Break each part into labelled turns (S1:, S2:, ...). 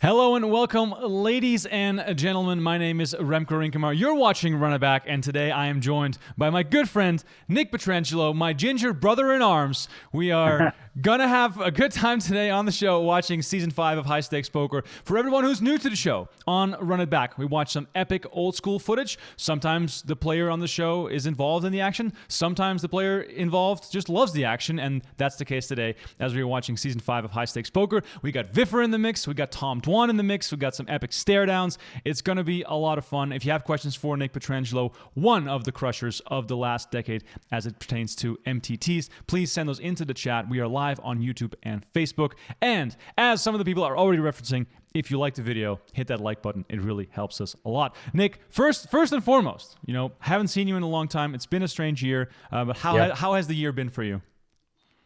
S1: Hello and welcome, ladies and gentlemen. My name is Remco Rinkemer. You're watching Run It Back, and today I am joined by my good friend, Nick Petrangelo, my ginger brother-in-arms. We are gonna have a good time today on the show watching Season 5 of High Stakes Poker. For everyone who's new to the show, on Run It Back, we watch some epic old-school footage. Sometimes the player on the show is involved in the action. Sometimes the player involved just loves the action, and that's the case today as we are watching Season 5 of High Stakes Poker. We got Viffer in the mix. We got Tom Dwan in the mix. We got some epic stare downs. It's going to be a lot of fun. If you have questions for Nick Petrangelo, one of the crushers of the last decade as it pertains to MTTs, please send those into the chat. We are live on YouTube and Facebook. And as some of the people are already referencing, if you like the video, hit that like button. It really helps us a lot. Nick, first and foremost, haven't seen you in a long time. It's been a strange year, but how has the year been for you?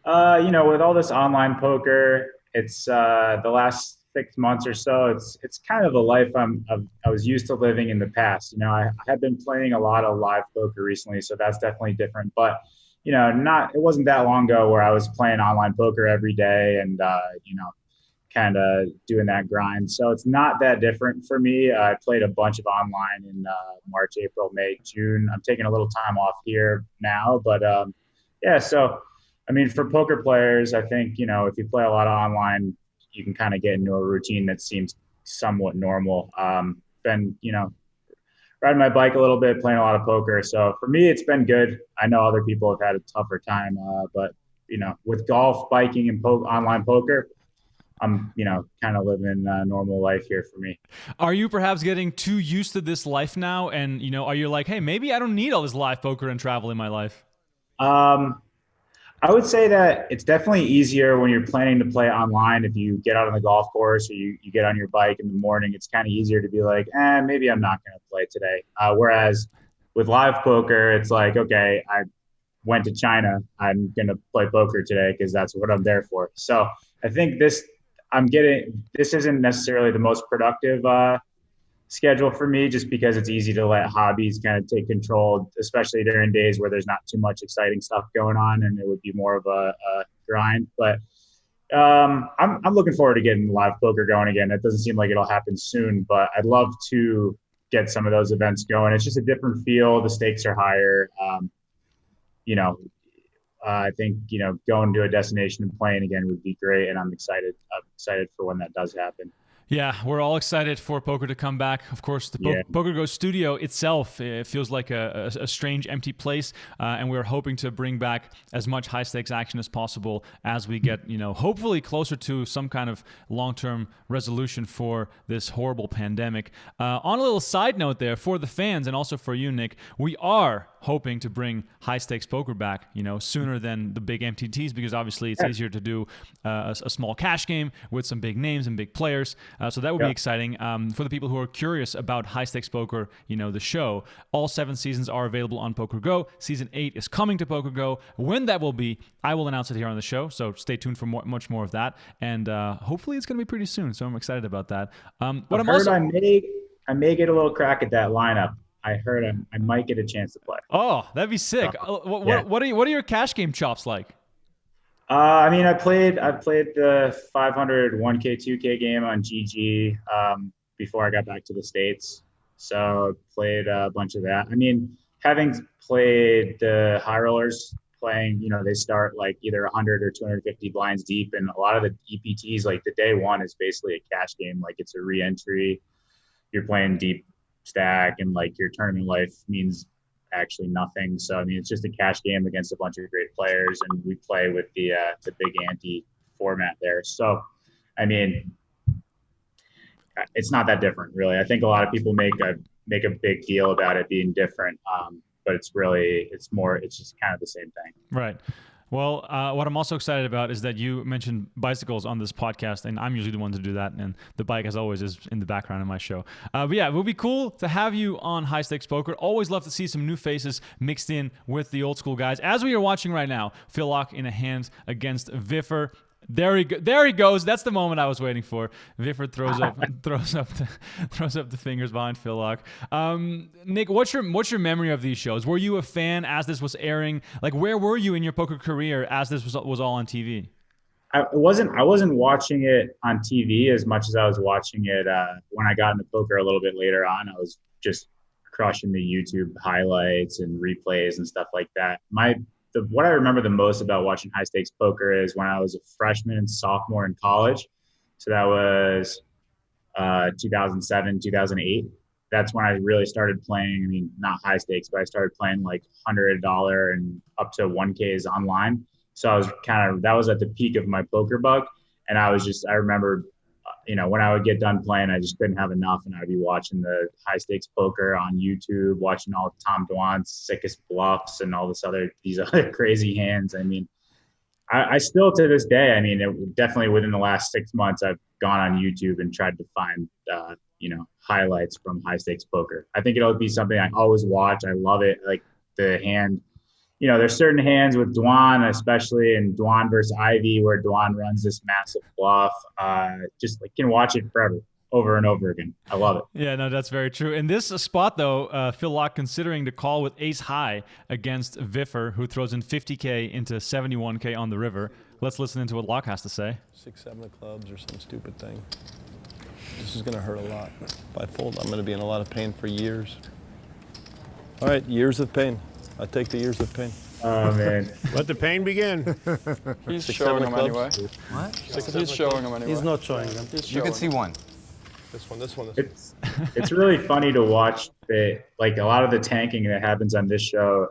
S2: With all this online poker, it's the last 6 months or so. It's kind of a life I was used to living in the past. I have been playing a lot of live poker recently, so that's definitely different. But it wasn't that long ago where I was playing online poker every day and kind of doing that grind. So it's not that different for me. I played a bunch of online in March, April, May, June. I'm taking a little time off here now, but So for poker players, I think if you play a lot of online, you can kind of get into a routine that seems somewhat normal. Been, riding my bike a little bit, playing a lot of poker. So for me, it's been good. I know other people have had a tougher time, but with golf, biking, and online poker, I'm, kind of living a normal life here for me.
S1: Are you perhaps getting too used to this life now? And, are you like, hey, maybe I don't need all this live poker and travel in my life?
S2: I would say that it's definitely easier when you're planning to play online. If you get out on the golf course or you get on your bike in the morning, it's kind of easier to be like, maybe I'm not going to play today. Whereas with live poker, it's like, okay, I went to China. I'm going to play poker today because that's what I'm there for. So I think this isn't necessarily the most productive schedule for me, just because it's easy to let hobbies kind of take control, especially during days where there's not too much exciting stuff going on and it would be more of a grind. But I'm looking forward to getting live poker going again. It doesn't seem like it'll happen soon, but I'd love to get some of those events going. It's just a different feel. The stakes are higher. I think, going to a destination and playing again would be great. And I'm excited for when that does happen.
S1: Yeah, we're all excited for poker to come back. Of course, the PokerGO studio itself, it feels like a strange, empty place, and we're hoping to bring back as much high-stakes action as possible as we get, hopefully closer to some kind of long-term resolution for this horrible pandemic. On a little side note there, for the fans and also for you, Nick, we are hoping to bring high-stakes poker back, sooner than the big MTTs, because obviously it's easier to do a small cash game with some big names and big players. So that would be exciting. For the people who are curious about High Stakes Poker, the show, all 7 seasons are available on PokerGO. Season 8 is coming to PokerGO. When that will be, I will announce it here on the show. So stay tuned for much more of that. And hopefully it's going to be pretty soon. So I'm excited about that.
S2: I may get a little crack at that lineup. I heard I might get a chance to play.
S1: Oh, that'd be sick. What are your cash game chops like?
S2: I played the 500 1K 2K game on GG before I got back to the States. So played a bunch of that. Having played the high rollers, playing, they start like either 100 or 250 blinds deep, and a lot of the EPTs, like the day one is basically a cash game. Like it's a re-entry. You're playing deep stack, and like your tournament life means actually nothing. So it's just a cash game against a bunch of great players, and we play with the big ante format there. So it's not that different, really. I think a lot of people make a big deal about it being different, but it's just kind of the same thing.
S1: Right. Well, what I'm also excited about is that you mentioned bicycles on this podcast, and I'm usually the one to do that, and the bike, as always, is in the background in my show. But yeah, it would be cool to have you on High Stakes Poker. Always love to see some new faces mixed in with the old school guys. As we are watching right now, Phil Ivey in a hand against Viffer. There he goes. That's the moment I was waiting for. Viffer throws up the fingers behind Phil Ivey. Nick, what's your memory of these shows? Were you a fan as this was airing? Like, where were you in your poker career as this was all on TV?
S2: I wasn't watching it on TV as much as I was watching it when I got into poker a little bit later on. I was just crushing the YouTube highlights and replays and stuff like that. What I remember the most about watching high stakes poker is when I was a freshman and sophomore in college. So that was 2007, 2008. That's when I really started playing. I mean, not high stakes, but I started playing like $100 and up to 1Ks online. So I was that was at the peak of my poker bug. And I remember, when I would get done playing, I just couldn't have enough. And I'd be watching the high stakes poker on YouTube, watching all Tom Dwan's sickest bluffs and all these other crazy hands. I mean, I still to this day, I mean, definitely within the last 6 months, I've gone on YouTube and tried to find, highlights from high stakes poker. I think it'll be something I always watch. I love it. Like the hand, there's certain hands with Dwan, especially in Dwan versus Ivey, where Dwan runs this massive bluff. Just like can watch it forever, over and over again. I love it.
S1: Yeah, no, that's very true. In this spot, though, Phil Lock considering the call with ace high against Viffer, who throws in 50K into 71K on the river. Let's listen into what Lock has to say.
S3: 6-7 of clubs or some stupid thing. This is going to hurt a lot. If I fold, I'm going to be in a lot of pain for years. All right, years of pain. I take the years of pain.
S2: Oh, man.
S4: Let the pain begin.
S5: He's
S3: 6,
S5: showing
S3: 7
S5: them anyway.
S3: clubs.
S5: What? He's showing them anyway.
S3: He's not showing them.
S5: He's
S6: You
S5: showing
S6: can see one.
S3: This one.
S2: It's really funny to watch like a lot of the tanking that happens on this show.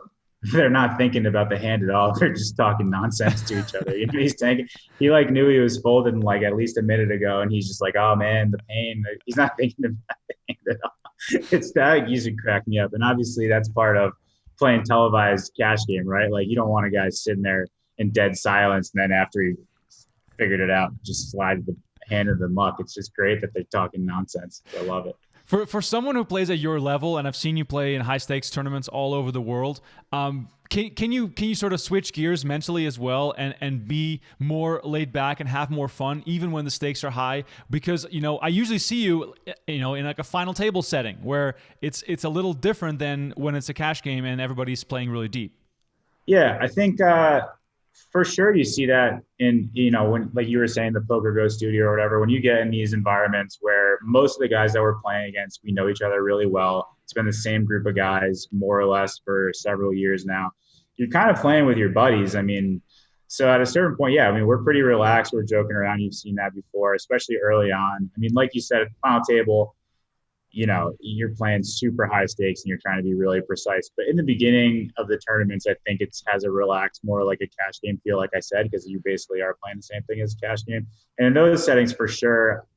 S2: They're not thinking about the hand at all. They're just talking nonsense to each other. He's tanking. He like knew he was folding like at least a minute ago, and he's just like, "Oh man, the pain." He's not thinking about the hand at all. It's that used to crack me up, and obviously that's part of playing televised cash game, right? Like you don't want a guy sitting there in dead silence, and then after he figured it out, just slide the hand in the muck. It's just great that they're talking nonsense. I love it.
S1: For someone who plays at your level, and I've seen you play in high stakes tournaments all over the world, can you sort of switch gears mentally as well and be more laid back and have more fun even when the stakes are high? Because I usually see you in like a final table setting where it's a little different than when it's a cash game and everybody's playing really deep.
S2: Yeah, I think for sure you see that in when, like you were saying, the PokerGO studio or whatever, when you get in these environments where most of the guys that we're playing against, we know each other really well. It's been the same group of guys more or less for several years now. You're kind of playing with your buddies. I mean, so at a certain point, yeah, I mean, we're pretty relaxed. We're joking around. You've seen that before, especially early on. I mean, like you said, at the final table, you're playing super high stakes and you're trying to be really precise. But in the beginning of the tournaments, I think it has a relaxed, more like a cash game feel, like I said, because you basically are playing the same thing as a cash game. And in those settings, for sure,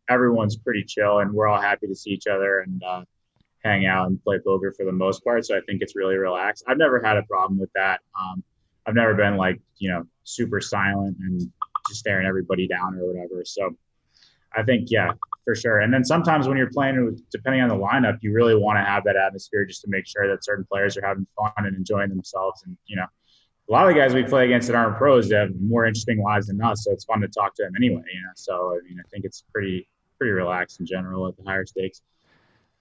S2: everyone's pretty chill and we're all happy to see each other and hang out and play poker for the most part. So I think it's really relaxed. I've never had a problem with that. I've never been like, super silent and just staring everybody down or whatever. So I think, yeah, for sure. And then sometimes when you're playing, depending on the lineup, you really want to have that atmosphere just to make sure that certain players are having fun and enjoying themselves. And, a lot of the guys we play against that aren't pros, they have more interesting lives than us. So it's fun to talk to them anyway, So, I mean, I think it's pretty relaxed in general at the higher stakes.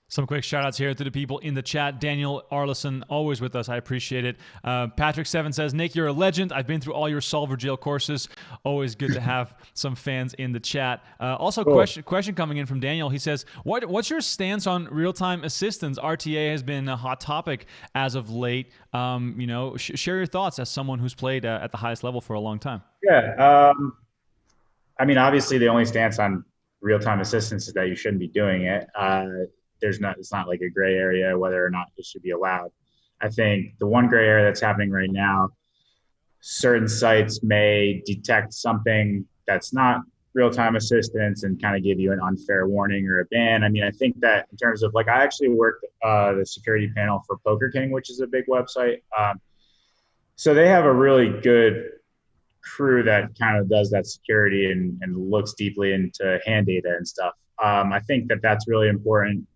S1: Some quick shout outs here to the people in the chat. Daniel Arlison, always with us. I appreciate it. Patrick7 says, Nick, you're a legend. I've been through all your solver jail courses. Always good to have some fans in the chat. Also, cool. question coming in from Daniel. He says, what's your stance on real-time assistance? RTA has been a hot topic as of late. Share your thoughts as someone who's played at the highest level for a long time.
S2: Yeah. I mean, obviously the only stance on real-time assistance is that you shouldn't be doing it. It's not like a gray area whether or not it should be allowed. I think the one gray area that's happening right now, certain sites may detect something that's not real-time assistance and kind of give you an unfair warning or a ban. I mean, I think that in terms of I actually worked the security panel for Poker King, which is a big website. So they have a really good crew that kind of does that security and looks deeply into hand data and stuff. I think that that's really important.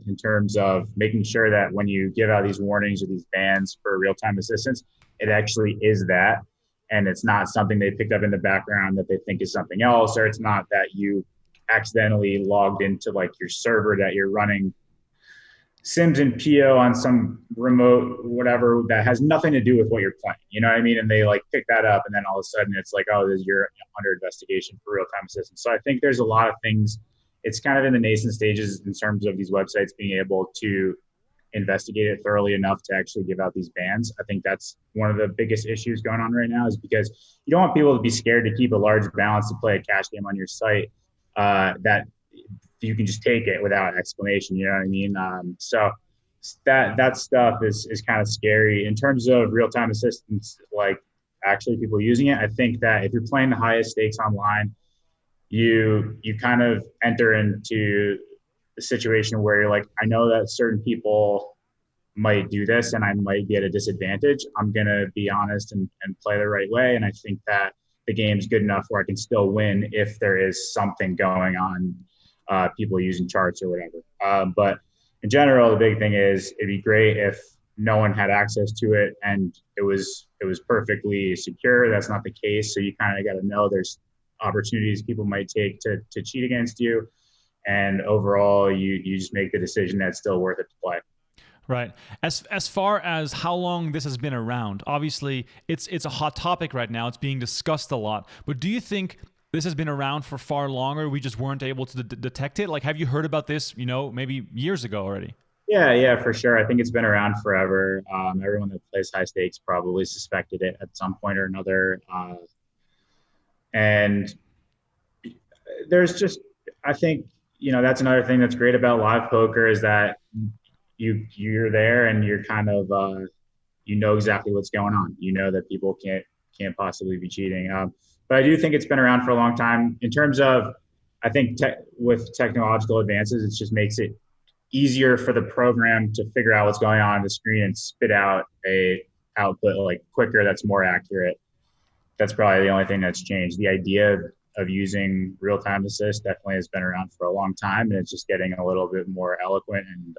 S2: In terms of making sure that when you give out these warnings or these bans for real-time assistance, it actually is that, and it's not something they picked up in the background that they think is something else, or it's not that you accidentally logged into your server that you're running Sims and PO on some remote whatever that has nothing to do with what you're playing. You know what I mean? And they like pick that up, and then all of a sudden it's like, oh, you're under investigation for real-time assistance. So I think there's a lot of things. It's kind of in the nascent stages in terms of these websites being able to investigate it thoroughly enough to actually give out these bans. I think that's one of the biggest issues going on right now, is because you don't want people to be scared to keep a large balance to play a cash game on your site that you can just take it without explanation. You know what I mean? So that stuff is kind of scary. In terms of real-time assistance, like actually people using it, I think that if you're playing the highest stakes online, you kind of enter into the situation where you're like, I know that certain people might do this and I might be at a disadvantage. I'm going to be honest and play the right way. And I think that the game's good enough where I can still win if there is something going on, people using charts or whatever. But in general, the big thing is it'd be great if no one had access to it and it was perfectly secure. That's not the case. So you kind of got to know there's opportunities people might take to cheat against you. And overall, you just make the decision that's still worth it to play.
S1: Right. As far as how long this has been around, obviously it's a hot topic right now. It's being discussed a lot. But do you think this has been around for far longer? We just weren't able to detect it. Like, have you heard about this? Maybe years ago already.
S2: Yeah, for sure. I think it's been around forever. Everyone that plays high stakes probably suspected it at some point or another. And there's just, I think, that's another thing that's great about live poker is that you're there and you're kind of, exactly what's going on. You know that people can't possibly be cheating. But I do think it's been around for a long time. In terms of, I think with technological advances, it just makes it easier for the program to figure out what's going on the screen and spit out a output like quicker, that's more accurate. That's probably the only thing that's changed. The idea of using real-time assist definitely has been around for a long time, and it's just getting a little bit more eloquent. And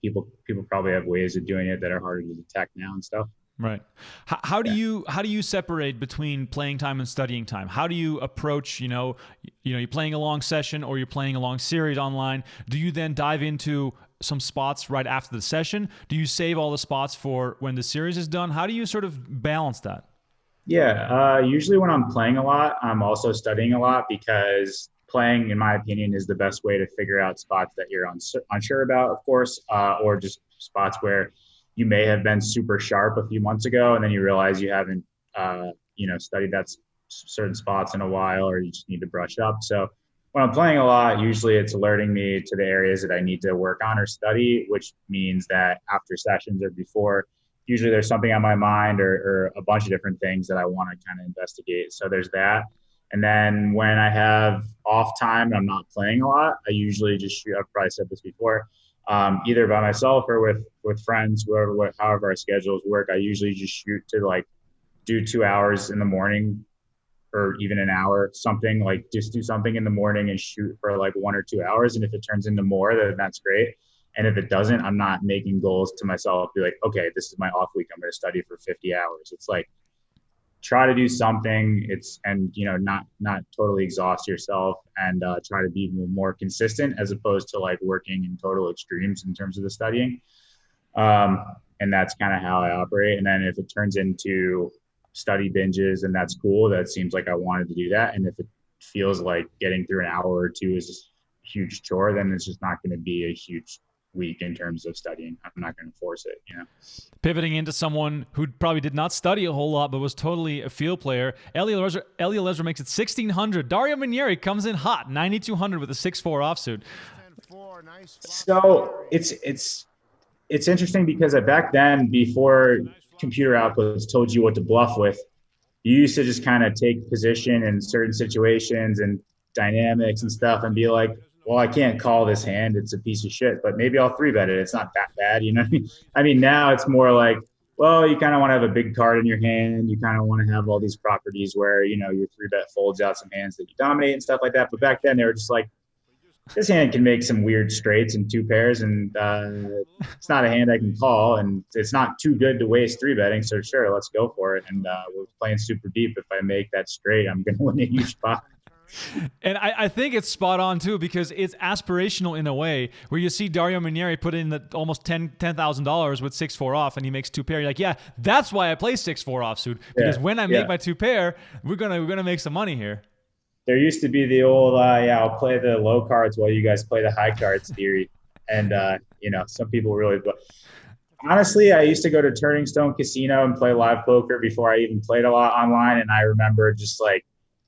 S2: people probably have ways of doing it that are harder to detect now and stuff.
S1: Right. How do you separate between playing time and studying time? How do you approach, you're playing a long session or you're playing a long series online? Do you then dive into some spots right after the session? Do you save all the spots for when the series is done? How do you sort of balance that?
S2: Yeah. Usually when I'm playing a lot, I'm also studying a lot, because playing, in my opinion, is the best way to figure out spots that you're unsure about, of course, or just spots where you may have been super sharp a few months ago, and then you realize you haven't, studied that certain spots in a while, or you just need to brush up. So when I'm playing a lot, usually it's alerting me to the areas that I need to work on or study, which means that after sessions or before, usually there's something on my mind or a bunch of different things that I want to kind of investigate. So there's that. And then when I have off time and I'm not playing a lot, I usually just shoot. I've probably said this before. Either by myself or with friends, however our schedules work. I usually just shoot to do 2 hours in the morning, or even an hour, something like just do something in the morning and shoot for 1 or 2 hours. And if it turns into more, then that's great. And if it doesn't, I'm not making goals to myself, be like, okay, this is my off week, I'm going to study for 50 hours. It's like, try to do something. Not totally exhaust yourself, and try to be more consistent, as opposed to working in total extremes in terms of the studying. And that's kind of how I operate. And then if it turns into study binges, and that's cool, that seems like I wanted to do that. And if it feels like getting through an hour or two is a huge chore, then it's just not going to be a huge week in terms of studying. I'm not going to force it,
S1: Pivoting into someone who probably did not study a whole lot, but was totally a field player. Elliot Lesser makes it 1,600. Dario Minieri comes in hot, 9,200 with a 6-4 offsuit.
S2: So it's interesting, because back then, before computer outputs told you what to bluff with, you used to just kind of take position in certain situations and dynamics and stuff and be like, well, I can't call this hand, it's a piece of shit, but maybe I'll 3-bet it. It's not that bad, you know what I mean? I mean, now it's more like, well, you kind of want to have a big card in your hand. You kind of want to have all these properties where, your 3-bet folds out some hands that you dominate and stuff like that. But back then they were just like, this hand can make some weird straights and 2 pairs, and it's not a hand I can call, and it's not too good to waste 3-betting. So sure, let's go for it. And we're playing super deep. If I make that straight, I'm going to win a huge pot.
S1: And I think it's spot on too, because it's aspirational in a way where you see Dario Minieri put in the almost $10,000 with 6-4 off, and he makes 2 pair. You're like, yeah, that's why I play 6-4 offsuit, because when I make my 2 pair, we're gonna make some money here.
S2: There used to be the old, I'll play the low cards while you guys play the high cards theory, and some people really. But honestly, I used to go to Turning Stone Casino and play live poker before I even played a lot online, and I remember just like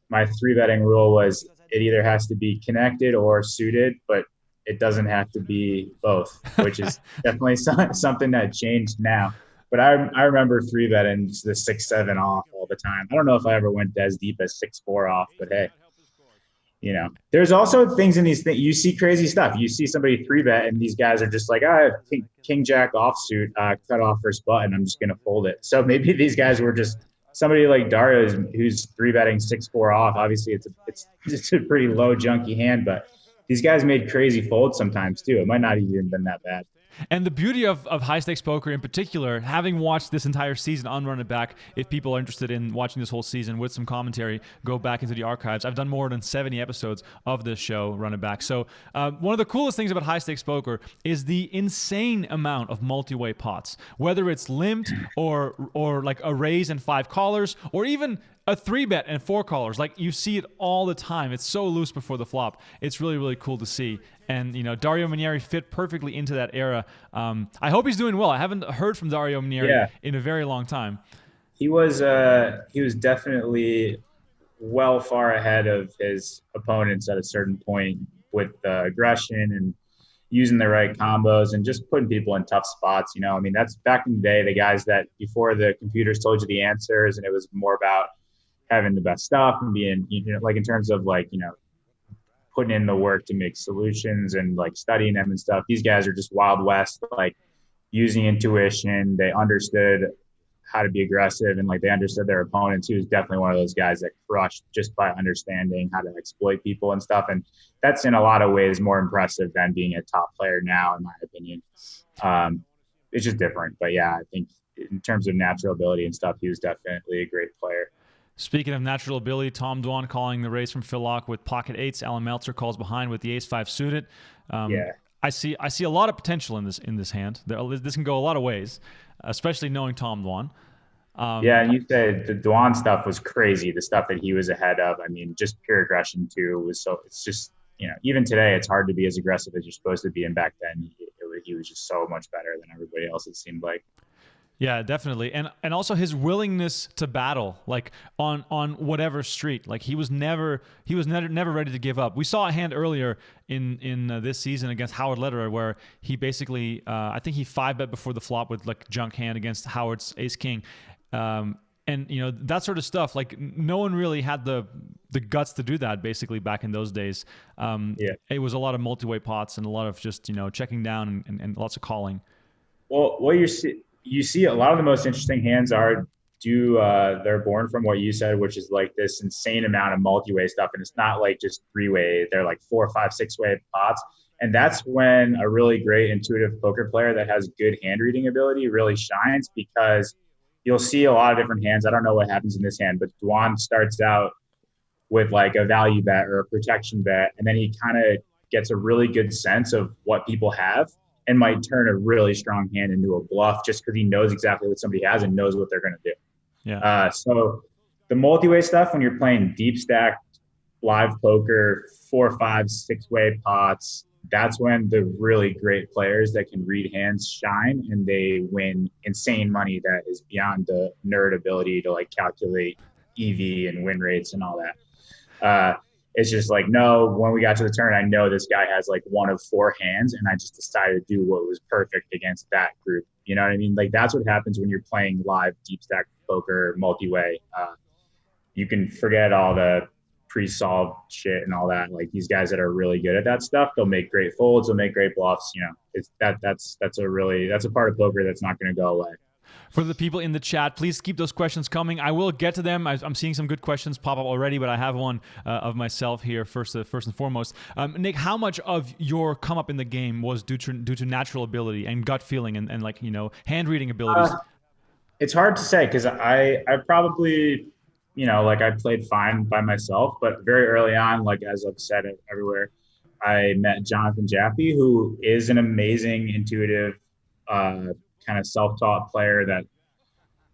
S2: my 3-betting rule was it either has to be connected or suited, but it doesn't have to be both, which is definitely something that changed now. But I remember 3-betting just the 6-7 off all the time. I don't know if I ever went as deep as 6-4 off, but hey, there's also things in these things. You see crazy stuff. You see somebody 3-bet and these guys are just like, King Jack offsuit, cut off first button. I'm just going to fold it. So maybe these guys were just somebody like Dario who's 3-betting 6-4 off. Obviously it's a pretty low junky hand, but these guys made crazy folds sometimes too. It might not even been that bad.
S1: And the beauty of high stakes poker in particular, having watched this entire season on Run It Back, if people are interested in watching this whole season with some commentary, go back into the archives. I've done more than 70 episodes of this show, Run It Back. So one of the coolest things about high stakes poker is the insane amount of multi-way pots, whether it's limped or like a raise and 5 callers, or even a 3-bet and 4 callers. Like, you see it all the time. It's so loose before the flop. It's really, really cool to see. And, Dario Minieri fit perfectly into that era. I hope he's doing well. I haven't heard from Dario Minieri in a very long time.
S2: He was definitely well far ahead of his opponents at a certain point with aggression and using the right combos and just putting people in tough spots. I mean, that's back in the day, the guys that before the computers told you the answers, and it was more about having the best stuff and being, like in terms of like, putting in the work to make solutions and like studying them and stuff. These guys are just Wild West, like using intuition. They understood how to be aggressive and like they understood their opponents. He was definitely one of those guys that crushed just by understanding how to exploit people and stuff. And that's in a lot of ways more impressive than being a top player now, in my opinion. It's just different. But yeah, I think in terms of natural ability and stuff, he was definitely a great player.
S1: Speaking of natural ability, Tom Dwan calling the raise from Phil Lock with pocket 8s. Alan Meltzer calls behind with the ace-5 suited. I see a lot of potential in this hand. This can go a lot of ways, especially knowing Tom Dwan.
S2: And you said the Dwan stuff was crazy. The stuff that he was ahead of, I mean, just pure aggression too was so. It's just even today, it's hard to be as aggressive as you're supposed to be. And back then, he was just so much better than everybody else. It seemed like.
S1: Yeah, definitely. And also his willingness to battle, like on whatever street. Like he was never ready to give up. We saw a hand earlier in this season against Howard Lederer where he basically I think he 5-bet before the flop with like junk hand against Howard's ace king. And that sort of stuff, like no one really had the guts to do that basically back in those days. It was a lot of multi-way pots and a lot of just checking down and lots of calling.
S2: Well, what you see a lot of the most interesting hands they're born from what you said, which is like this insane amount of multi-way stuff. And it's not like just 3-way, they're like 4, 5, 6-way pots. And that's when a really great intuitive poker player that has good hand reading ability really shines, because you'll see a lot of different hands. I don't know what happens in this hand, but Dwan starts out with like a value bet or a protection bet. And then he kind of gets a really good sense of what people have and might turn a really strong hand into a bluff just because he knows exactly what somebody has and knows what they're going to do.
S1: Yeah.
S2: So the multi-way stuff, when you're playing deep stack live poker, 4, 5, 6-way pots, that's when the really great players that can read hands shine, and they win insane money that is beyond the nerd ability to like calculate EV and win rates and all that. It's just like, no, when we got to the turn, I know this guy has like 1 of 4 hands, and I just decided to do what was perfect against that group. You know what I mean? Like that's what happens when you're playing live deep stack poker multi-way. You can forget all the pre-solved shit and all that. Like these guys that are really good at that stuff, they'll make great folds, they'll make great bluffs. It's that's a part of poker that's not going to go away.
S1: For the people in the chat, please keep those questions coming. I will get to them. I'm seeing some good questions pop up already, but I have one of myself here first and foremost. Nick, how much of your come up in the game was due to natural ability and gut feeling and like hand reading abilities?
S2: It's hard to say because I probably like I played fine by myself, but very early on, like as I've said it everywhere, I met Jonathan Jaffe, who is an amazing, intuitive, kind of self-taught player that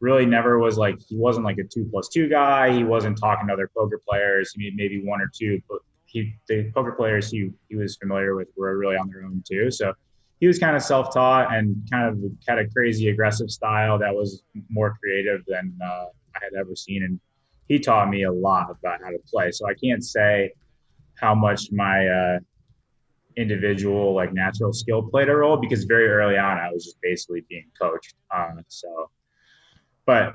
S2: really never was like, he wasn't like a 2+2 guy. He wasn't talking to other poker players. He maybe one or two, but the poker players he was familiar with were really on their own too. So he was kind of self-taught and kind of had a crazy aggressive style that was more creative than I had ever seen. And he taught me a lot about how to play. So I can't say how much my individual like natural skill played a role, because very early on I was just basically being coached. But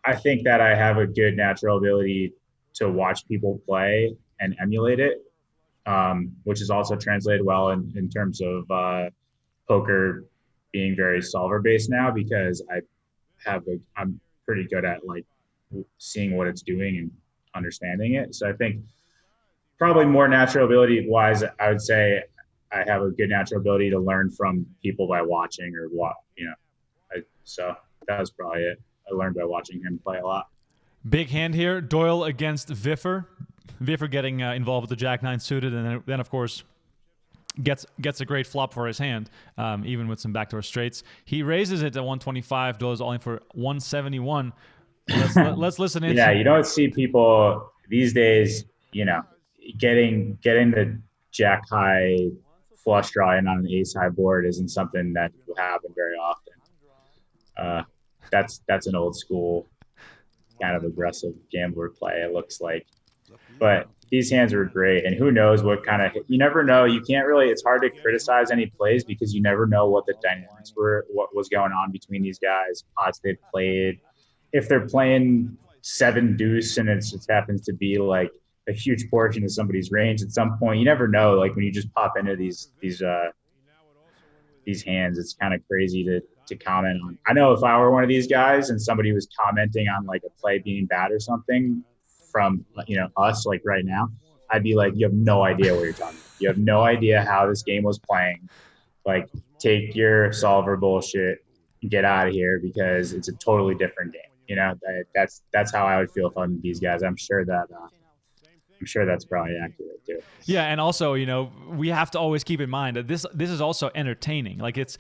S2: I think that I have a good natural ability to watch people play and emulate it, which is also translated well in terms of poker being very solver based now, because I'm pretty good at like seeing what it's doing and understanding it. So I think probably more natural ability wise, I would say I have a good natural ability to learn from people by watching or so that was probably it. I learned by watching him play a lot.
S1: Big hand here. Doyle against Viffer. Viffer getting involved with the Jack-9 suited, and then of course gets a great flop for his hand, even with some backdoor straights. He raises it to 125. Doyle's all in for 171. Let's listen in.
S2: Yeah, you don't see people these days, getting the Jack high flush draw in on an ace high board isn't something that will happen very often. That's an old school kind of aggressive gambler play, it looks like. But these hands were great, and who knows what kind of, you never know. You can't really, it's hard to criticize any plays because you never know what the dynamics were, what was going on between these guys, pots they've played. If they're playing 7 deuce and it just happens to be like a huge portion of somebody's range at some point, you never know. Like when you just pop into these hands, it's kind of crazy to comment on. I know if I were one of these guys and somebody was commenting on like a play being bad or something from, us like right now, I'd be like, you have no idea what you're talking about. You have no idea how this game was playing. Like, take your solver bullshit and get out of here, because it's a totally different game. That's how I would feel if I'm these guys. I'm sure that's probably accurate too.
S1: Yeah, and also, we have to always keep in mind that this is also entertaining. Like it's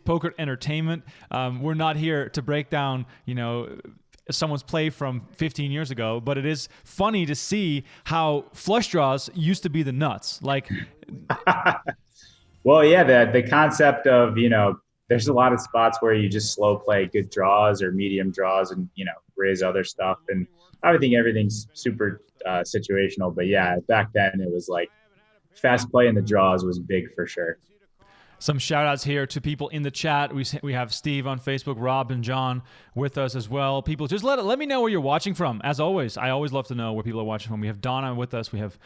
S1: poker entertainment. We're not here to break down, someone's play from 15 years ago, but it is funny to see how flush draws used to be the nuts. Like,
S2: well, yeah, the concept of, there's a lot of spots where you just slow play good draws or medium draws and, raise other stuff. And I think everything's super situational, but yeah, back then it was like fast play in the draws was big for sure.
S1: Some shout outs here to people in the chat. We have Steve on Facebook, Rob and John with us as well. People, just let me know where you're watching from. As always, I always love to know where people are watching from. We have Donna with us. We have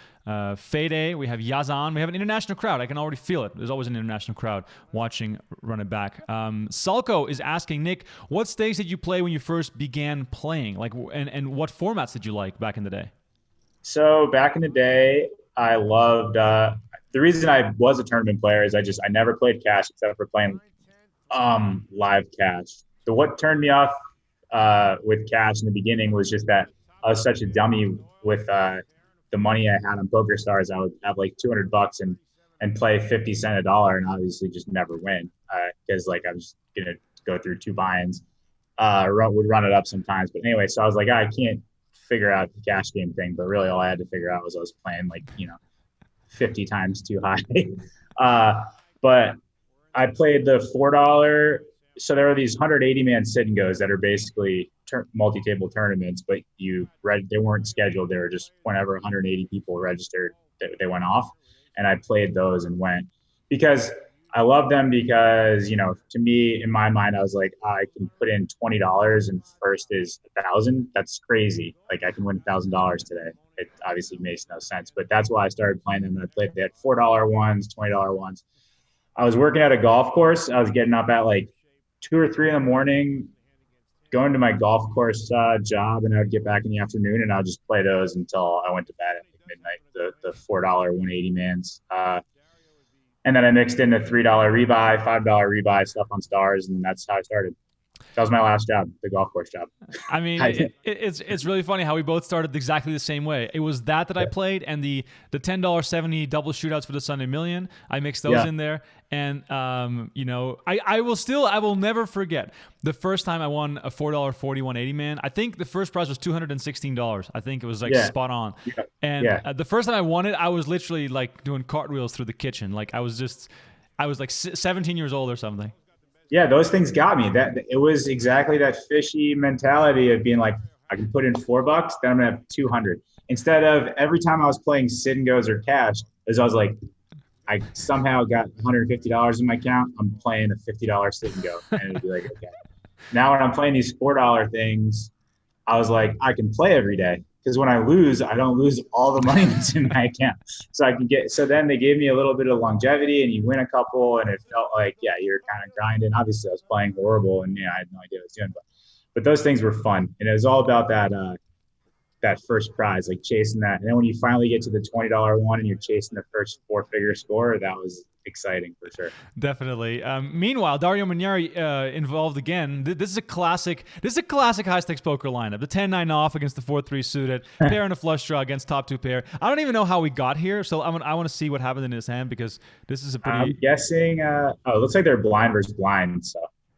S1: Fede. We have Yazan. We have an international crowd. I can already feel it. There's always an international crowd watching Run It Back. Sulko is asking, Nick, what stakes did you play when you first began playing? Like, and what formats did you like back in the day? So back in the day, I loved the reason I was a tournament player is I never played cash except for playing live cash. So what turned me off with cash in the beginning was just that I was such a dummy with the money I had on Poker Stars. I would have like $200 and play 50 cents a dollar and obviously just never win because like I was gonna go through 2 buy-ins. Would run it up sometimes, but anyway, so I was like, I can't figure out the cash game thing, but really all I had to figure out was I was playing like 50 times too high. But I played the $4. So there are these 180-man sit and goes that are basically multi-table tournaments, but they weren't scheduled. They were just whenever 180 people registered, they went off. And I played those and went because I love them because, to me, in my mind, I was like, I can put in $20 and first is 1,000. That's crazy. Like I can win $1,000 today. It obviously makes no sense, but that's why I started playing them. They had $4 ones, $20 ones. I was working at a golf course. I was getting up at like 2 or 3 in the morning, going to my golf course job, and I would get back in the afternoon and I'll just play those until I went to bed at like midnight, the $4 180 mans. And then I mixed in the $3 rebuy, $5 rebuy stuff on Stars, and that's how I started.
S2: That was my last job, the golf course job.
S1: I mean, it's really funny how we both started exactly the same way. It was that I played, and the $10.70 double shootouts for the Sunday Million. I mixed those in there, and I will never forget the first time I won a $4.40 180 man. I think the first prize was $216. I think it was like spot on. Yeah. And the first time I won it, I was literally like doing cartwheels through the kitchen. Like I was like 17 years old or something.
S2: Yeah, those things got me. That it was exactly that fishy mentality of being like, I can put in $4, then I'm gonna have 200. Instead of every time I was playing sit and goes or cash, as I was like, I somehow got $150 in my account. I'm playing a $50 sit and go, and it'd be like, okay. Now when I'm playing these $4 things, I was like, I can play every day. Because when I lose, I don't lose all the money that's in my account. So I can get. So then they gave me a little bit of longevity, and you win a couple, and it felt like, you're kind of grinding. Obviously, I was playing horrible, and I had no idea what I was doing. But those things were fun, and it was all about that first prize, like chasing that. And then when you finally get to the $20 one, and you're chasing the first 4-figure score, that was exciting for sure.
S1: Definitely. Meanwhile, Dario Minieri involved again. This is a classic high stakes poker lineup. The 10-9 off against the 4-3 suited, pair and a flush draw against top 2 pair. I don't even know how we got here, so I want to see what happened in his hand, because this is a pretty.
S2: I'm guessing. It looks like they're blind versus blind.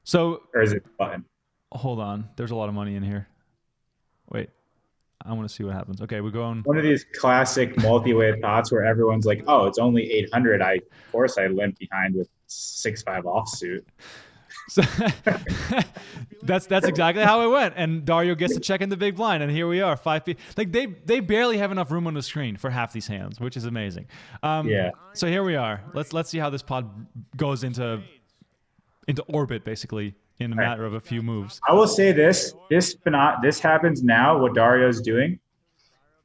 S2: So or is it button?
S1: Hold on. There's a lot of money in here. Wait. I want to see what happens. Okay, we're going.
S2: One of these classic multi-way pots where everyone's like, "Oh, it's only 800." Of course, I limp behind with 6-5 offsuit.
S1: So that's exactly how it went. And Dario gets to check in the big blind, and here we are, 5 feet. Like they barely have enough room on the screen for half these hands, which is amazing. So here we are. Let's see how this pod goes into orbit, basically, in a matter of a few moves.
S2: I will say this happens now, what Dario's doing.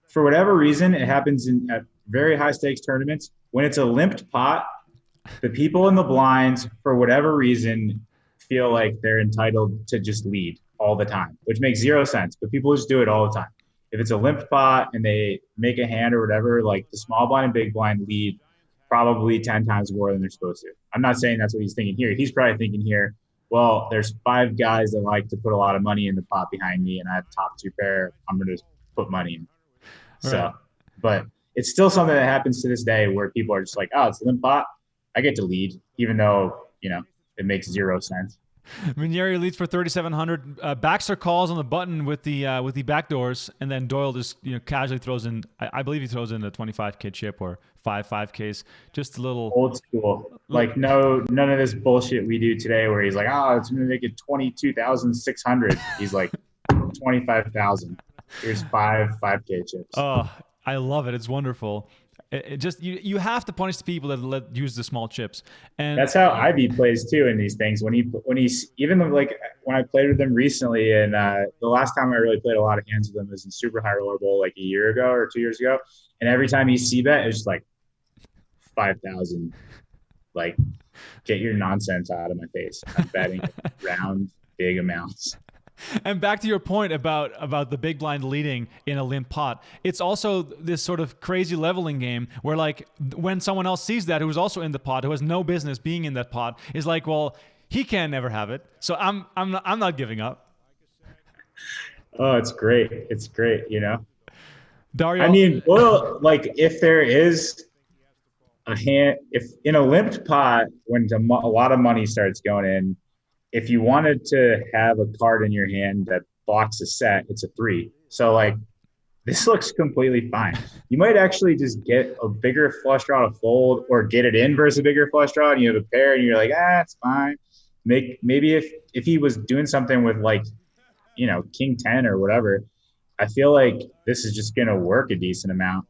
S2: For whatever reason, it happens at very high stakes tournaments. When it's a limped pot, the people in the blinds, for whatever reason, feel like they're entitled to just lead all the time, which makes zero sense. But people just do it all the time. If it's a limped pot and they make a hand or whatever, like the small blind and big blind lead probably 10 times more than they're supposed to. I'm not saying that's what he's thinking here. He's probably thinking here, well, there's 5 guys that like to put a lot of money in the pot behind me, and I have top 2 pair. I'm going to put money in. Right. So, but it's still something that happens to this day where people are just like, oh, it's a limp pot. I get to lead, even though, it makes zero sense.
S1: Minieri leads for 3,700. Baxter calls on the button with the backdoors, and then Doyle just casually throws in. I believe he throws in a 25K chip or 5Ks. Just a little
S2: old school. Like none of this bullshit we do today, where he's like, oh, it's gonna make it 22,600. He's like 25,000. Here's 5K chips.
S1: Oh, I love it. It's wonderful. It just you have to punish the people that use the small chips, and
S2: that's how Ivey plays too in these things. When he's even like when I played with him recently, and the last time I really played a lot of hands with him was in Super High Roller Bowl like a year ago or 2 years ago, and every time he c-bet, it's just like 5,000. Like, get your nonsense out of my face. I'm betting round big amounts.
S1: And back to your point about the big blind leading in a limp pot, it's also this sort of crazy leveling game where, like, when someone else sees that, who's also in the pot, who has no business being in that pot, is like, well, he can never have it, so I'm not giving up.
S2: Oh, it's great. It's great,
S1: Dario.
S2: I mean, well, like, if there is a hand, if in a limped pot, when a lot of money starts going in, if you wanted to have a card in your hand that blocks a set, it's a 3. So, like, this looks completely fine. You might actually just get a bigger flush draw to fold, or get it in versus a bigger flush draw, and you have a pair, and you're like, it's fine. Maybe if he was doing something with, like, King 10 or whatever, I feel like this is just going to work a decent amount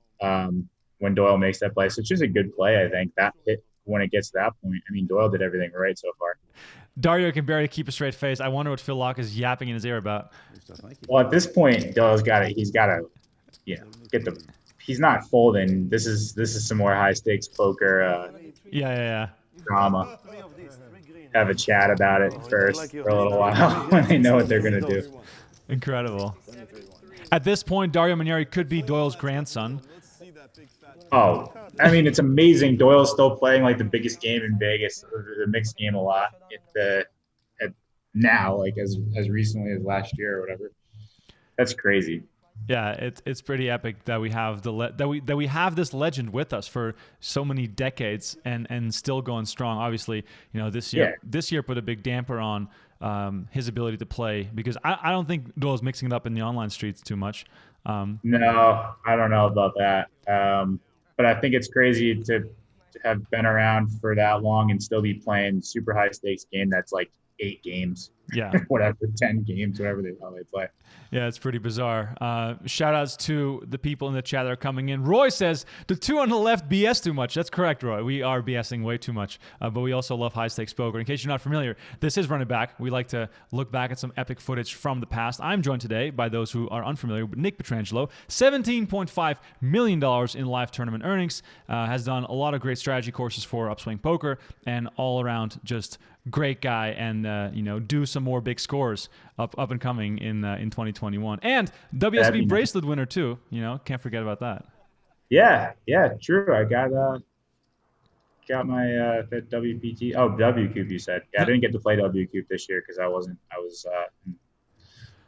S2: when Doyle makes that play. So it's just a good play, I think, that hit when it gets to that point. I mean, Doyle did everything right so far.
S1: Dario can barely keep a straight face. I wonder what Phil Locke is yapping in his ear about.
S2: Well, at this point, Doyle's got it. He's got to, get the. He's not folding. This is some more high stakes poker. Drama. Have a chat about it first for a little while when they know what they're gonna do.
S1: Incredible. At this point, Dario Minieri could be Doyle's grandson.
S2: Oh, I mean, it's amazing. Doyle's still playing like the biggest game in Vegas, the mixed game a lot. now, like as recently as last year or whatever. That's crazy.
S1: Yeah, it's pretty epic that we have that we have this legend with us for so many decades and still going strong. Obviously, this year put a big damper on his ability to play, because I don't think Dwan's mixing it up in the online streets too much.
S2: No, I don't know about that. But I think it's crazy to have been around for that long and still be playing super high stakes game that's like 8 games.
S1: Yeah.
S2: Whatever, 10 games, whatever they play.
S1: Yeah, it's pretty bizarre. Shout outs to the people in the chat that are coming in. Roy says, the two on the left BS too much. That's correct, Roy. We are BSing way too much. But we also love high stakes poker. In case you're not familiar, this is Run It Back. We like to look back at some epic footage from the past. I'm joined today by those who are unfamiliar with Nick Petrangelo. $17.5 million in live tournament earnings. Has done a lot of great strategy courses for Upswing Poker, and all around just great guy, and do some more big scores up and coming in 2021, and WSB bracelet winner too. Can't forget about that.
S2: Yeah, true. I got my WPT. Oh, WCOOP, you said. Yeah, I didn't get to play WCOOP this year because I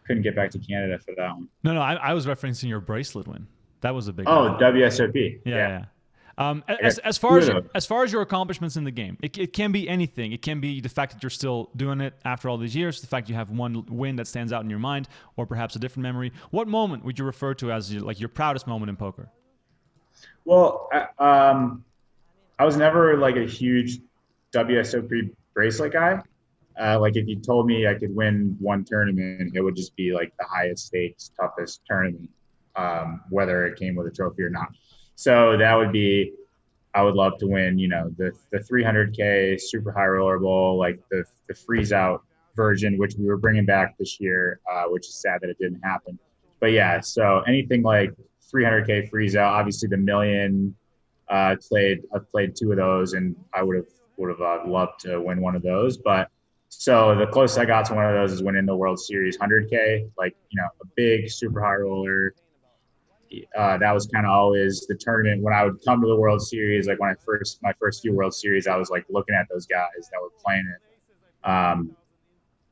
S2: couldn't get back to Canada for that one.
S1: No, I was referencing your bracelet win. That was a big
S2: one.
S1: Oh,
S2: WSOP.
S1: Yeah. As far as your accomplishments in the game, it can be anything. It can be the fact that you're still doing it after all these years, the fact you have one win that stands out in your mind, or perhaps a different memory. What moment would you refer to as your proudest moment in poker?
S2: Well, I was never like a huge WSOP bracelet guy. Like if you told me I could win one tournament, it would just be like the highest stakes, toughest tournament, whether it came with a trophy or not. So that would be, I would love to win, the 300K super high roller bowl, like the freeze out version, which we were bringing back this year, which is sad that it didn't happen. But yeah, so anything like 300K freeze out, obviously the million, I've played 2 of those, and I would have loved to win one of those. But so the closest I got to one of those is winning the World Series 100K, like, a big super high roller. That was kind of always the tournament when I would come to the World Series. Like when my first few World Series, I was like looking at those guys that were playing it.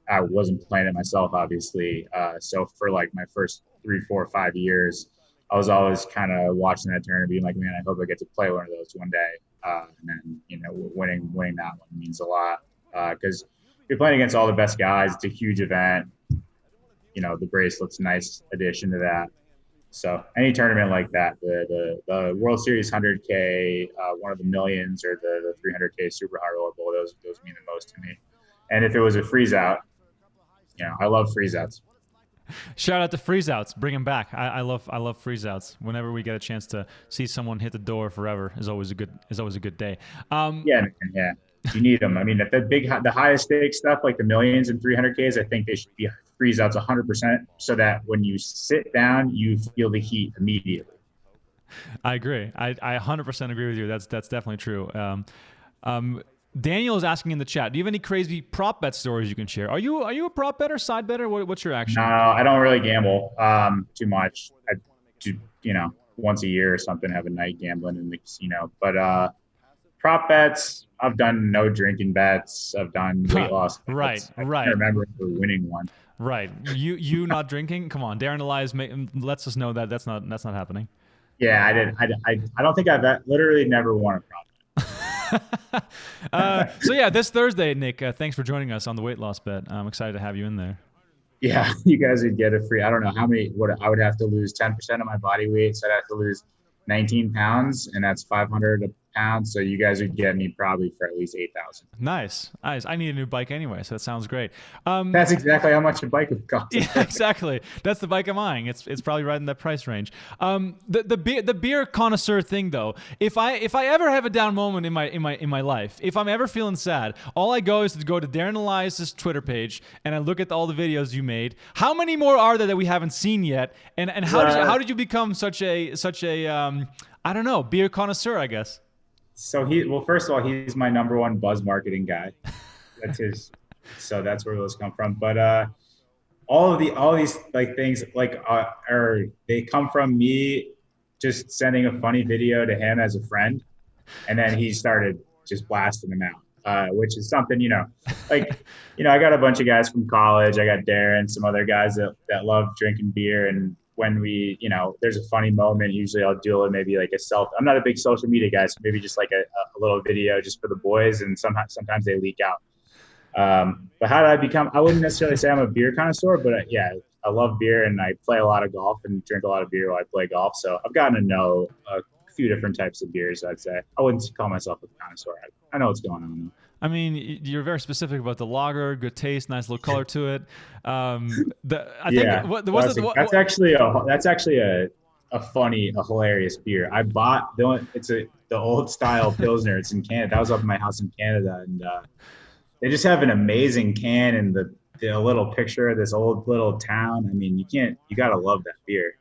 S2: I wasn't playing it myself, obviously. So for like my first 3, 4, 5 years, I was always kind of watching that tournament, being like, man, I hope I get to play one of those one day. And then, winning that one means a lot, because you're playing against all the best guys. It's a huge event. The bracelet's a nice addition to that. So any tournament like that, the World Series 100K, one of the millions, or the 300K super high roller bowl, those mean the most to me. And if it was a freeze out, I love freeze outs.
S1: Shout out to freeze outs. Bring them back. I love freeze outs. Whenever we get a chance to see someone hit the door forever is always a good day.
S2: Yeah. You need them. I mean, the highest stakes stuff, like the millions and 300Ks, I think they should be freeze outs 100%, so that when you sit down, you feel the heat immediately.
S1: I agree. I 100% agree with you. That's definitely true. Daniel is asking in the chat, do you have any crazy prop bet stories you can share? Are you a prop better, side better? What's your action?
S2: No, I don't really gamble too much. I do, once a year or something, have a night gambling in the casino. But prop bets, I've done no drinking bets. I've done weight loss bets.
S1: Right.
S2: I can't remember ever winning one.
S1: Right. You not drinking? Come on. Darren Elias lets us know that that's not happening.
S2: Yeah, I didn't. I don't think I've literally never won a prop bet.
S1: So yeah, this Thursday, Nick, thanks for joining us on the weight loss bet. I'm excited to have you in there.
S2: Yeah, you guys would get a free, I don't know what I would have to lose 10% of my body weight. So I'd have to lose 19 pounds, and that's 500 a pound. So you guys would get me probably for at least 8,000.
S1: Nice. I need a new bike anyway, so that sounds great.
S2: That's exactly how much a bike would cost.
S1: Yeah, exactly. That's the bike I'm eyeing. It's probably right in that price range. The beer connoisseur thing though, if I ever have a down moment in my life, if I'm ever feeling sad, all I go is to go to Darren Elias' Twitter page and I look at all the videos you made. How many more are there that we haven't seen yet? And how did you become such a I don't know, beer connoisseur, I guess?
S2: So first of all, he's my number one buzz marketing guy. That's his. So that's where those come from. But all these like things like they come from me just sending a funny video to him as a friend, and then he started just blasting them out. which is something, like, I got a bunch of guys from college. I got Darren, some other guys that love drinking beer. And when we, there's a funny moment, usually I'll do maybe like I'm not a big social media guy, so maybe just like a little video just for the boys. And sometimes they leak out. But how did I wouldn't necessarily say I'm a beer connoisseur, but yeah, I love beer and I play a lot of golf and drink a lot of beer while I play golf. So I've gotten to know a few different types of beers, I'd say. I wouldn't call myself a connoisseur. I know what's going on.
S1: I mean, you're very specific about the lager, good taste, nice little color to it. That's
S2: actually a funny, hilarious beer. I bought the old style Pilsner. It's in Canada. That was up in my house in Canada, and they just have an amazing can and the little picture of this old little town. I mean, you gotta love that beer.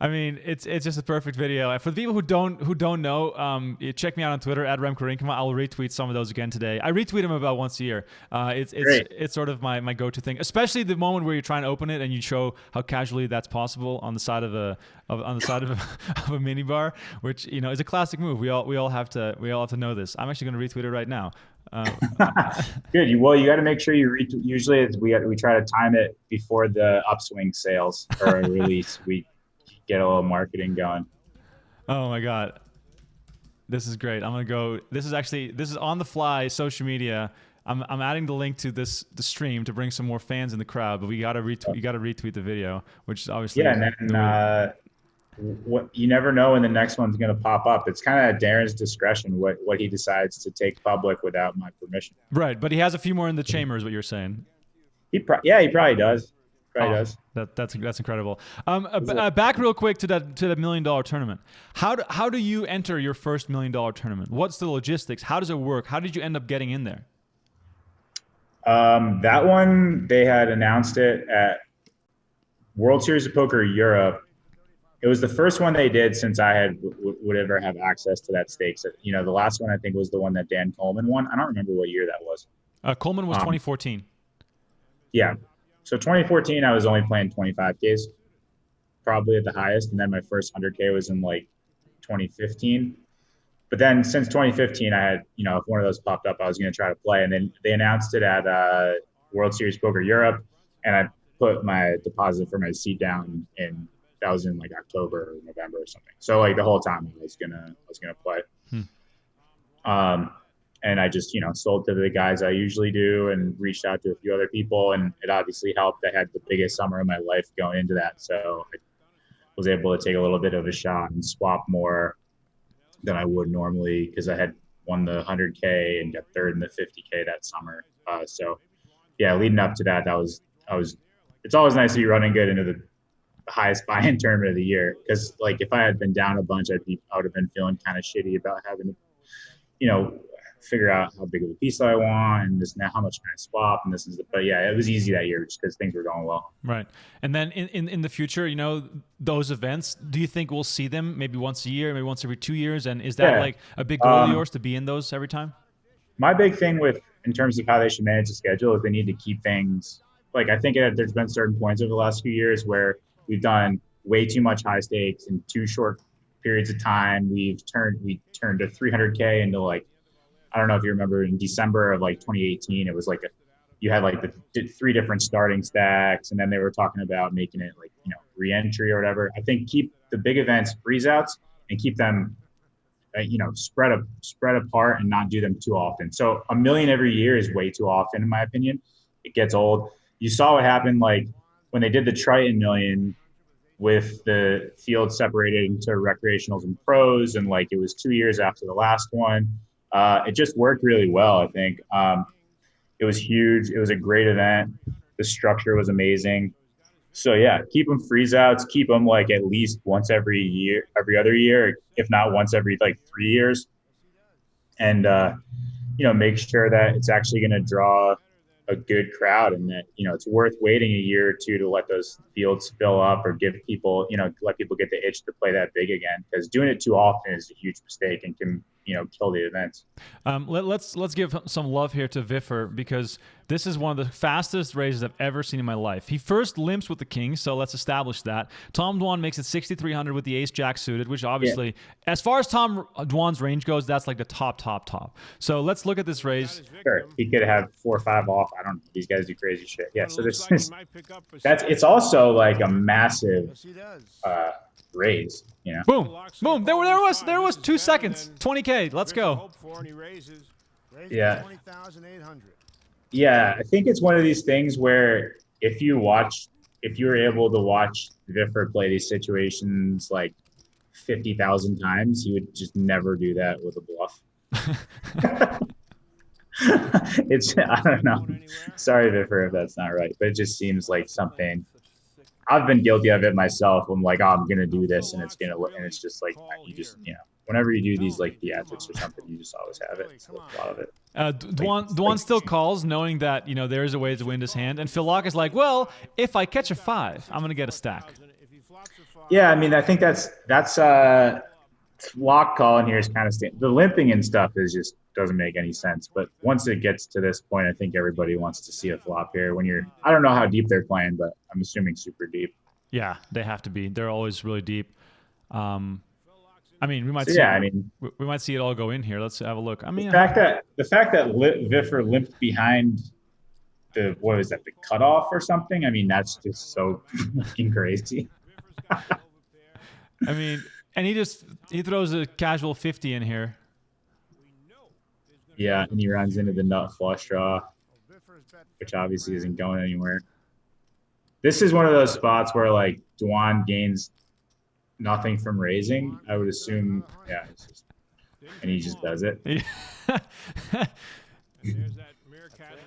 S1: I mean, it's just a perfect video. For the people who don't know, check me out on Twitter @RemKorinkema. I'll retweet some of those again today. I retweet them about once a year. It's sort of my go-to thing, especially the moment where you're trying to open it and you show how casually that's possible on the side of a mini bar, which is a classic move. We all have to know this. I'm actually going to retweet it right now.
S2: Good. Well, you got to make sure you retweet. Usually, we try to time it before the upswing sales or a release. We get a little marketing going.
S1: Oh my God. This is great. I'm going to go. This is on the fly social media. I'm adding the link to the stream to bring some more fans in the crowd, but you got to retweet the video, which is obviously.
S2: Yeah. And then, you never know when the next one's going to pop up. It's kind of at Darren's discretion what he decides to take public without my permission.
S1: Right. But he has a few more in the chamber is what you're saying.
S2: He probably does. Does.
S1: That's incredible. Back real quick to that $1 million tournament. How do you enter your first $1 million tournament? What's the logistics? How does it work? How did you end up getting in there?
S2: That one, they had announced it at World Series of Poker Europe. It was the first one they did since I would ever have access to that stakes. The last one I think was the one that Dan Coleman won. I don't remember what year that was.
S1: Coleman was 2014.
S2: Yeah. So 2014, I was only playing 25Ks, probably at the highest. And then my first 100K was in like 2015. But then since 2015, I had, if one of those popped up, I was going to try to play. And then they announced it at World Series Poker Europe. And I put my deposit for my seat down that was in like October or November or something. So like the whole time I was gonna play. And I just, sold to the guys I usually do and reached out to a few other people. And it obviously helped. I had the biggest summer of my life going into that. So I was able to take a little bit of a shot and swap more than I would normally because I had won the 100K and got third in the 50K that summer. So yeah, leading up to that, it's always nice to be running good into the highest buy-in tournament of the year. Because like if I had been down a bunch, I would have been feeling kind of shitty about having to, figure out how big of a piece I want and this now how much can I swap and but yeah, it was easy that year just because things were going well.
S1: Right. And then in the future, those events, do you think we'll see them maybe once a year, maybe once every 2 years? And is that like a big goal of yours to be in those every time?
S2: My big thing in terms of how they should manage the schedule is they need to keep things like I think there's been certain points over the last few years where we've done way too much high stakes in too short periods of time. We turned a 300K into like, I don't know if you remember in December of like 2018, it was like you had like the 3 different starting stacks, and then they were talking about making it like, re-entry or whatever. I think keep the big events freeze outs and keep them, spread apart and not do them too often. So $1 million every year is way too often, in my opinion. It gets old. You saw what happened like when they did the Triton Million with the field separated into recreationals and pros, and like it was 2 years after the last one. It just worked really well, I think. It was huge. It was a great event. The structure was amazing. So yeah, keep them freeze outs, keep them like at least once every other year, if not once every like 3 years. And, make sure that it's actually going to draw a good crowd and that, it's worth waiting a year or two to let those fields fill up or give people, let people get the itch to play that big again, because doing it too often is a huge mistake and can kill the event.
S1: Let's give some love here to Viffer, because this is one of the fastest raises I've ever seen in my life. He first limps with the king, so let's establish that. Tom Dwan makes it 6,300 with the ace-jack suited, which obviously, as far as Tom Dwan's range goes, that's like the top. So let's look at this raise.
S2: Sure, he could have 4 or 5 off. I don't know. These guys do crazy shit. Yeah, so this is it's also like a massive raise.
S1: Boom. There was 2 seconds. 20K. Let's go.
S2: Yeah. Yeah, I think it's one of these things where if you were able to watch Viffer play these situations like 50,000 times, you would just never do that with a bluff. I don't know. Sorry, Viffer, if that's not right, but it just seems like something. I've been guilty of it myself. I'm like, oh, I'm gonna do this, and it's just like you just whenever you do these like theatrics or something, you just always have it. So a lot of it.
S1: Dwan still calls, knowing that there is a way to win this hand, and Phil is like, well, if I catch a 5, I'm gonna get a stack.
S2: Yeah, I mean, I think that's lock call in here is kind of the limping and stuff is just doesn't make any sense. But once it gets to this point, I think everybody wants to see a flop here. I don't know how deep they're playing, but I'm assuming super deep.
S1: Yeah, they have to be. They're always really deep. I mean, we might we might see it all go in here. Let's have a look. I mean,
S2: the fact that Viffer limped behind the cutoff or something. I mean, that's just so fucking crazy.
S1: I mean, and he throws a casual 50 in here.
S2: Yeah, and he runs into the nut flush draw, which obviously isn't going anywhere. This is one of those spots where like Dwan gains nothing from raising. I would assume, yeah, and he just does it.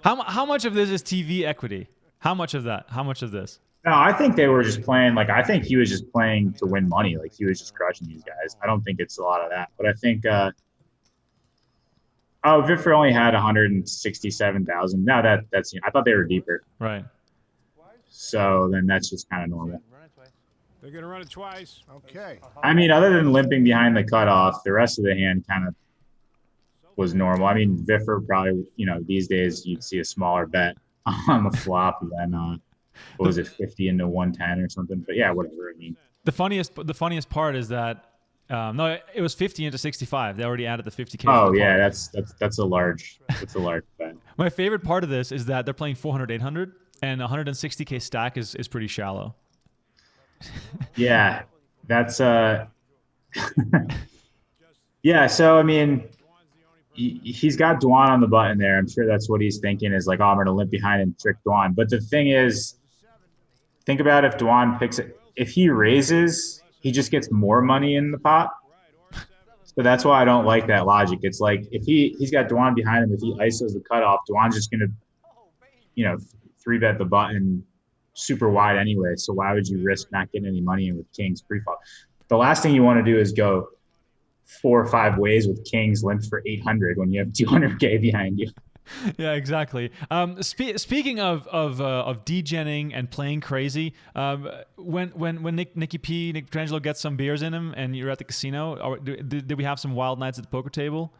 S1: How much of this is TV equity? How much of that? How much of this?
S2: No, I think they were just playing. Like, I think he was just playing to win money. Like, he was just crushing these guys. I don't think it's a lot of that. But I think, Viffer only had 167,000. Now that's I thought they were deeper.
S1: Right.
S2: So then that's just kind of normal.
S4: They're going to run it twice. Okay.
S2: I mean, other than limping behind the cutoff, the rest of the hand kind of was normal. I mean, Viffer probably, these days you'd see a smaller bet on the flop than, what was it, 50 into 110 or something? But yeah, whatever. I mean,
S1: the funniest part is that no, it was 50 into 65. They already added the 50K.
S2: Oh yeah, that's a large bet.
S1: My favorite part of this is that they're playing 400, 800, and 160K stack is pretty shallow.
S2: Yeah, that's yeah. So I mean, he's got Dwan on the button there. I'm sure that's what he's thinking is like, oh, I'm going to limp behind and trick Dwan. But the thing is, think about if Dwan picks it. If he raises, he just gets more money in the pot. So that's why I don't like that logic. It's like if he's got Dwan behind him, if he ISOs the cutoff, Dwan's just going to, 3-bet the button super wide anyway. So why would you risk not getting any money in with kings pre-flop? The last thing you want to do is go 4 or 5 ways with kings limped for 800 when you have 200K behind you.
S1: Yeah, exactly. Speaking of degenning and playing crazy, when Nick Petrangelo gets some beers in him and you're at the casino, did we have some wild nights at the poker table?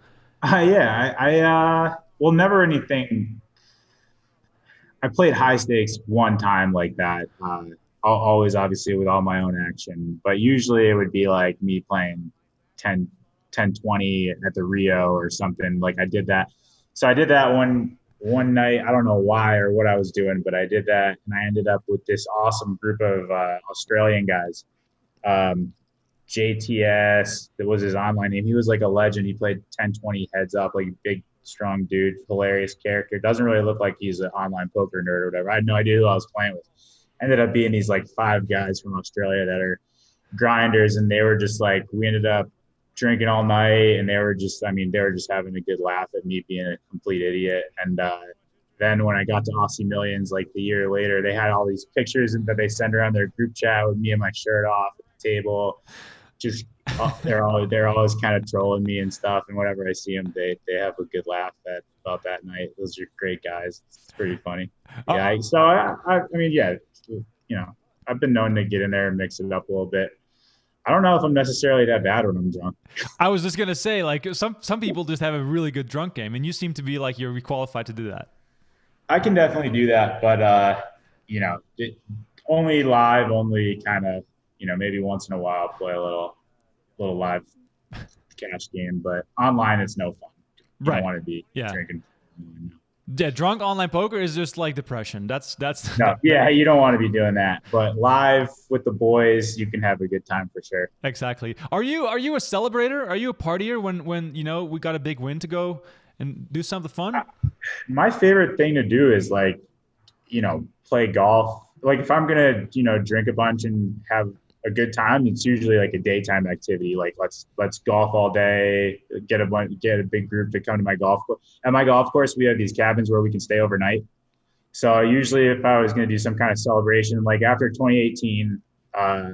S2: Yeah, I never anything. I played high stakes one time like that. Always obviously with all my own action, but usually it would be like me playing 10, 20 at the Rio or something. Like I did that. So I did that one night. I don't know why or what I was doing, but I did that, and I ended up with this awesome group of Australian guys. JTS, that was his online name. He was like a legend. He played 10-20 heads up, like a big, strong dude, hilarious character. Doesn't really look like he's an online poker nerd or whatever. I had no idea who I was playing with. Ended up being these like 5 guys from Australia that are grinders, and they were just like, we ended up drinking all night, and they were just having a good laugh at me being a complete idiot. And then when I got to Aussie Millions, like the year later, they had all these pictures that they send around their group chat with me and my shirt off at the table. Just they're always kind of trolling me and stuff. And whenever I see them, they have a good laugh about that night. Those are great guys. It's pretty funny. Yeah. I mean, yeah, I've been known to get in there and mix it up a little bit. I don't know if I'm necessarily that bad when I'm drunk.
S1: I was just gonna say, like, some people just have a really good drunk game, and you seem to be like you're qualified to do that.
S2: I can definitely do that, but only live, only kind of, maybe once in a while play a little live cash game, but online it's no fun. You
S1: Right.
S2: don't want to be
S1: Yeah.
S2: drinking.
S1: Yeah, drunk online poker is just like depression. That's
S2: No, yeah, you don't want to be doing that. But live with the boys, you can have a good time for sure.
S1: exactly. Are you a celebrator? Are you a partier when we got a big win to go and do something fun?
S2: My favorite thing to do is like, play golf. Like if I'm gonna, drink a bunch and have a good time, it's usually like a daytime activity. Like let's golf all day, get a big group to come to my golf course. At my golf course, we have these cabins where we can stay overnight. So usually if I was going to do some kind of celebration, like after 2018, I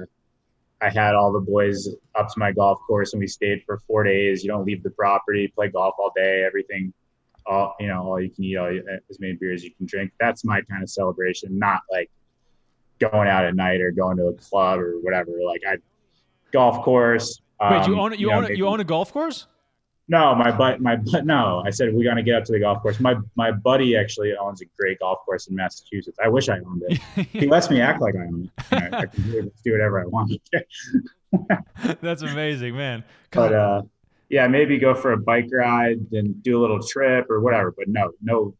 S2: had all the boys up to my golf course and we stayed for 4 days. You don't leave the property, play golf all day, everything, all you can eat, as many beers as you can drink. That's my kind of celebration, not like going out at night or going to a club or whatever. Like golf course.
S1: Wait, you own a golf course?
S2: No, no. I said we're gonna get up to the golf course. My buddy actually owns a great golf course in Massachusetts. I wish I owned it. He lets me act like I own it. I can do whatever I want.
S1: That's amazing, man. God.
S2: But yeah, maybe go for a bike ride and do a little trip or whatever. But no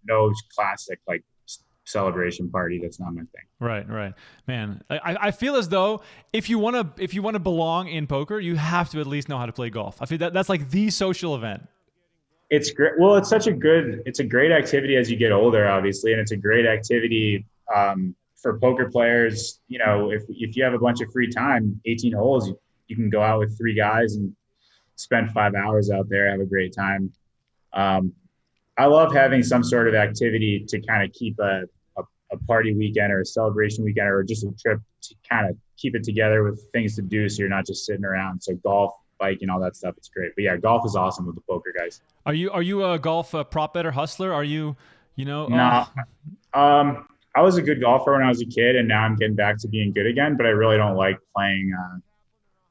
S2: classic like celebration party. That's not my thing.
S1: Right, man. I feel as though if you want to belong in poker, you have to at least know how to play golf. I feel that's like the social event.
S2: It's great. Well, it's a great activity as you get older, obviously, and it's a great activity for poker players. If you have a bunch of free time, 18 holes, you can go out with 3 guys and spend 5 hours out there, have a great time. I love having some sort of activity to kind of keep a party weekend or a celebration weekend or just a trip to kind of keep it together with things to do. So you're not just sitting around. So golf, biking, all that stuff. It's great. But yeah, golf is awesome with the poker guys.
S1: Are you a golf prop better hustler? Are you,
S2: No. I was a good golfer when I was a kid and now I'm getting back to being good again, but I really don't like playing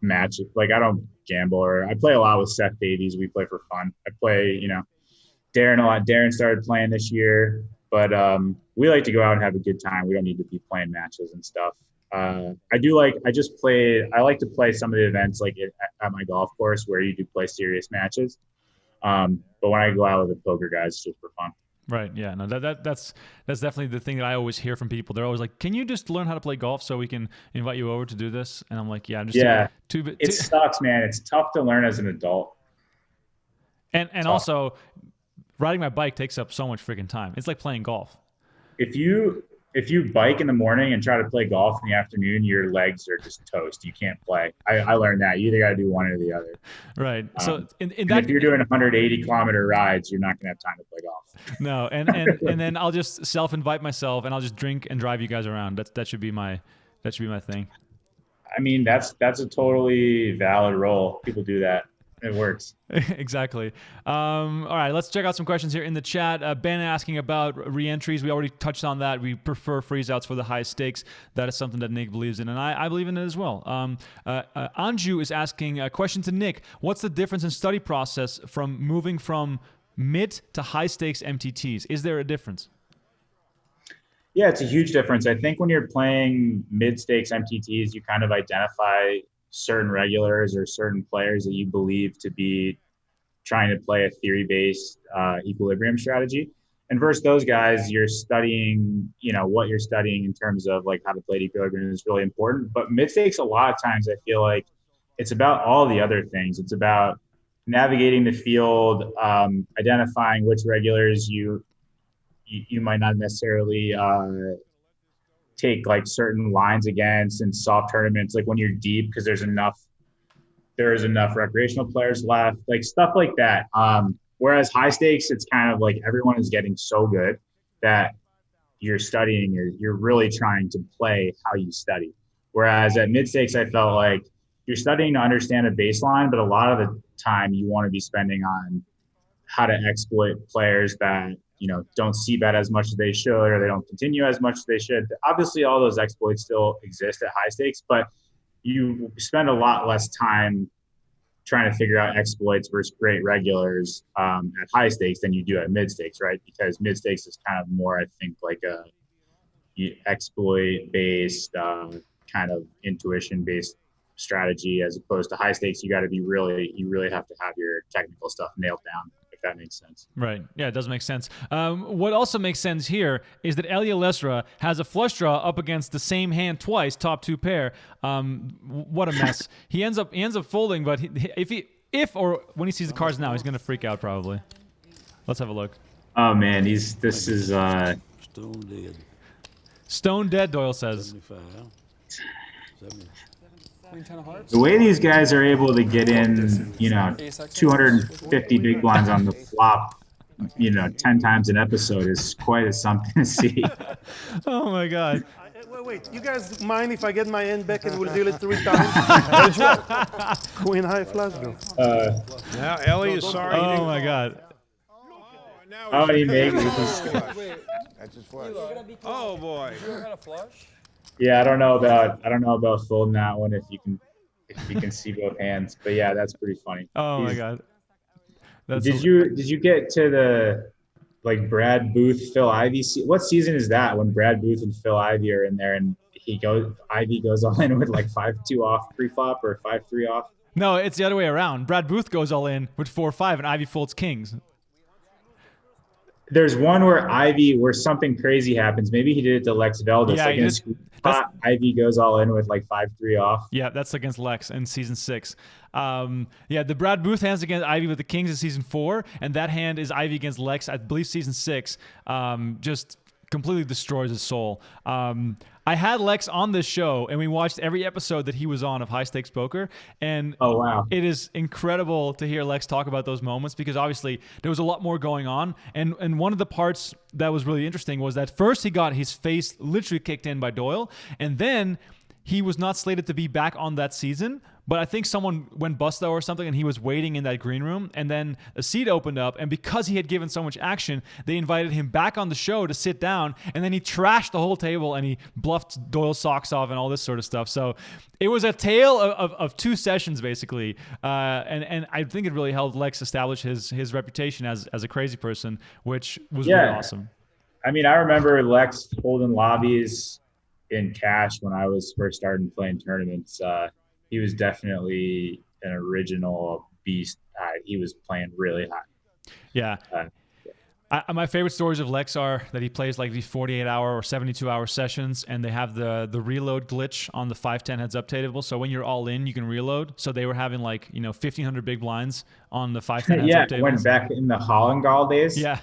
S2: matches. Like I don't gamble I play a lot with Seth Davies. We play for fun. I play, Darren a lot. Darren started playing this year, but we like to go out and have a good time. We don't need to be playing matches and stuff. I like to play some of the events like at my golf course where you do play serious matches. But when I go out with the poker guys, it's just for fun.
S1: Right. Yeah. No. That's definitely the thing that I always hear from people. They're always like, "Can you just learn how to play golf so we can invite you over to do this?" And I'm like, "Yeah, I'm just
S2: It sucks, man. It's tough to learn as an adult.
S1: And also, riding my bike takes up so much freaking time. It's like playing golf.
S2: If you bike in the morning and try to play golf in the afternoon, your legs are just toast. You can't play. I learned that. You either got to do one or the other.
S1: Right. So
S2: if you're doing 180 kilometer rides, you're not going to have time to play golf.
S1: No. And then I'll just self-invite myself and I'll just drink and drive you guys around. That should be my thing.
S2: I mean, that's a totally valid role. People do that. It works.
S1: Exactly. All right, let's check out some questions here in the chat. Ben asking about re-entries. We already touched on that. We prefer freeze-outs for the high stakes. That is something that Nick believes in, and I believe in it as well. Anju is asking a question to Nick. What's the difference in study process from moving from mid to high stakes MTTs? Is there a difference?
S2: Yeah, it's a huge difference. I think when you're playing mid-stakes MTTs, you kind of identify certain regulars or certain players that you believe to be trying to play a theory-based equilibrium strategy. And versus those guys, you're studying, what you're studying in terms of like how to play equilibrium is really important. But mid-stakes, a lot of times I feel like it's about all the other things. It's about navigating the field, identifying which regulars you might not necessarily take like certain lines against in soft tournaments, like when you're deep, because there's enough recreational players left, like stuff like that. Whereas high stakes, it's kind of like everyone is getting so good that you're really trying to play how you study. Whereas at mid stakes, I felt like you're studying to understand a baseline, but a lot of the time you want to be spending on how to exploit players that don't see bet as much as they should, or they don't continue as much as they should. Obviously, all those exploits still exist at high stakes, but you spend a lot less time trying to figure out exploits versus great regulars at high stakes than you do at mid stakes, right? Because mid stakes is kind of more, I think, like a exploit based, kind of intuition based strategy, as opposed to high stakes. You really have to have your technical stuff nailed down, if that makes sense.
S1: Right. Yeah, it does make sense. What also makes sense here is that Elia Lesra has a flush draw up against the same hand twice, top 2 pair. What a mess. He ends up folding, but when he sees the cards now, he's gonna freak out probably. Let's have a look.
S2: Oh man, this is
S6: Stone dead.
S1: Stone dead, Doyle says.
S6: 75. 70.
S5: Queen 10 of hearts.
S2: the way these guys are able to get in, 250 big blinds on the flop, 10 times an episode is quite a something to see.
S1: Oh my God.
S7: Wait, you guys mind if I get my end back and we'll deal it 3 times? Queen high flush draw.
S4: Now Ellie is sorry.
S1: Oh my God.
S2: Oh, he made me.
S6: That's his flush.
S4: Oh boy.
S5: You ever had a flush?
S2: Yeah, I don't know about folding that one if you can see both hands, but yeah, that's pretty funny.
S1: Oh my God.
S2: Did you get to the Brad Booth, Phil Ivey? What season is that when Brad Booth and Phil Ivey are in there and Ivey goes all in with 5-2 off pre-flop or 5-3 off?
S1: No, it's the other way around. Brad Booth goes all in with 4-5 and Ivey folds kings.
S2: There's one where something crazy happens. Maybe he did it to Lex Veldis.
S1: Yeah,
S2: Ivey goes all in with 5-3 off.
S1: Yeah, that's against Lex in season 6. The Brad Booth hands against Ivey with the kings in season 4, and that hand is Ivey against Lex, I believe, season 6. Just completely destroys his soul. I had Lex on this show, and we watched every episode that he was on of High Stakes Poker. And
S2: oh wow,
S1: it is incredible to hear Lex talk about those moments because obviously there was a lot more going on. And one of the parts that was really interesting was that first he got his face literally kicked in by Doyle, and then he was not slated to be back on that season. But I think someone went bust though or something, and he was waiting in that green room. And then a seat opened up, and because he had given so much action, they invited him back on the show to sit down. And then he trashed the whole table, and he bluffed Doyle's socks off and all this sort of stuff. So it was a tale of 2 sessions basically, and I think it really helped Lex establish his reputation as a crazy person, which was really awesome.
S2: I mean, I remember Lex holding lobbies in cash when I was first starting playing tournaments. He was definitely an original beast. He was playing really high.
S1: Yeah. My favorite stories of Lex are that he plays these 48-hour or 72-hour sessions, and they have the reload glitch on the 5-10 heads-up table. So when you're all in, you can reload. So they were having 1,500 big blinds on the 5-10 heads-up table.
S2: Went back in the Hollengall days.
S1: Yeah.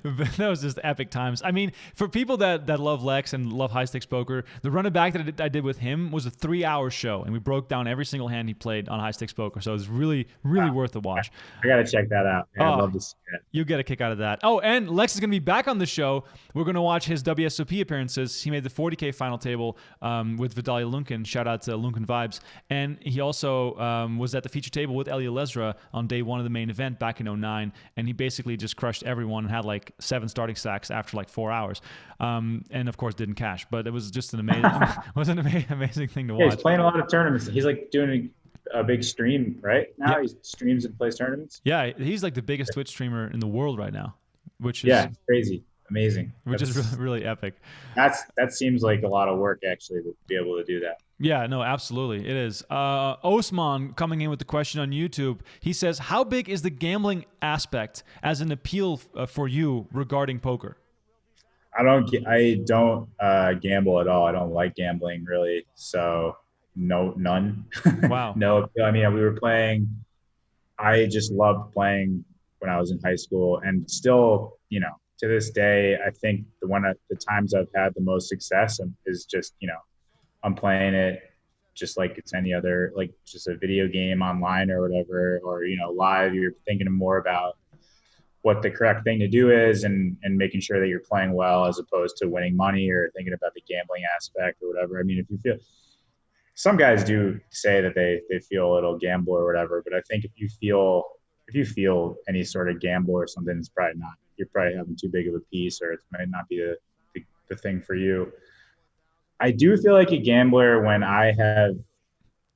S1: That was just epic times. I mean, for people that love Lex and love high stakes poker, the run it back that I did with him was a 3-hour show, and we broke down every single hand he played on high stakes poker. So it was really, really worth the watch.
S2: I gotta check that out. I'd love to see it.
S1: You get a kick out of that. Oh, and Lex is gonna be back on the show. We're gonna watch his WSOP appearances. He made the 40K final table with Vitaly Lunkin. Shout out to Lunkin Vibes. And he also was at the feature table with Elia Lesra on day 1 of the main event back in 2009, and he basically just crushed everyone and had 7 starting stacks after 4 hours, and of course didn't cash. But it was just an amazing thing to watch.
S2: Yeah, he's playing a lot of tournaments. He's doing a big stream right now. He streams and plays tournaments.
S1: Yeah, he's the biggest Twitch streamer in the world right now, which is
S2: crazy, amazing.
S1: Which is really, really epic.
S2: That seems like a lot of work actually to be able to do that.
S1: Yeah, no, absolutely. It is. Osman coming in with the question on YouTube. He says, how big is the gambling aspect as an appeal for you regarding poker?
S2: I don't gamble at all. I don't like gambling really. So none.
S1: Wow.
S2: No, I mean, we were playing, I just loved playing when I was in high school, and still, to this day, I think the times I've had the most success is just, I'm playing it just like it's any other, just a video game online or whatever, or, live. You're thinking more about what the correct thing to do is and making sure that you're playing well as opposed to winning money or thinking about the gambling aspect or whatever. I mean, if you feel, some guys do say that they feel a little gamble or whatever, but I think if you feel any sort of gamble or something, it's probably not, you're probably having too big of a piece, or it might not be the thing for you. I do feel like a gambler when I have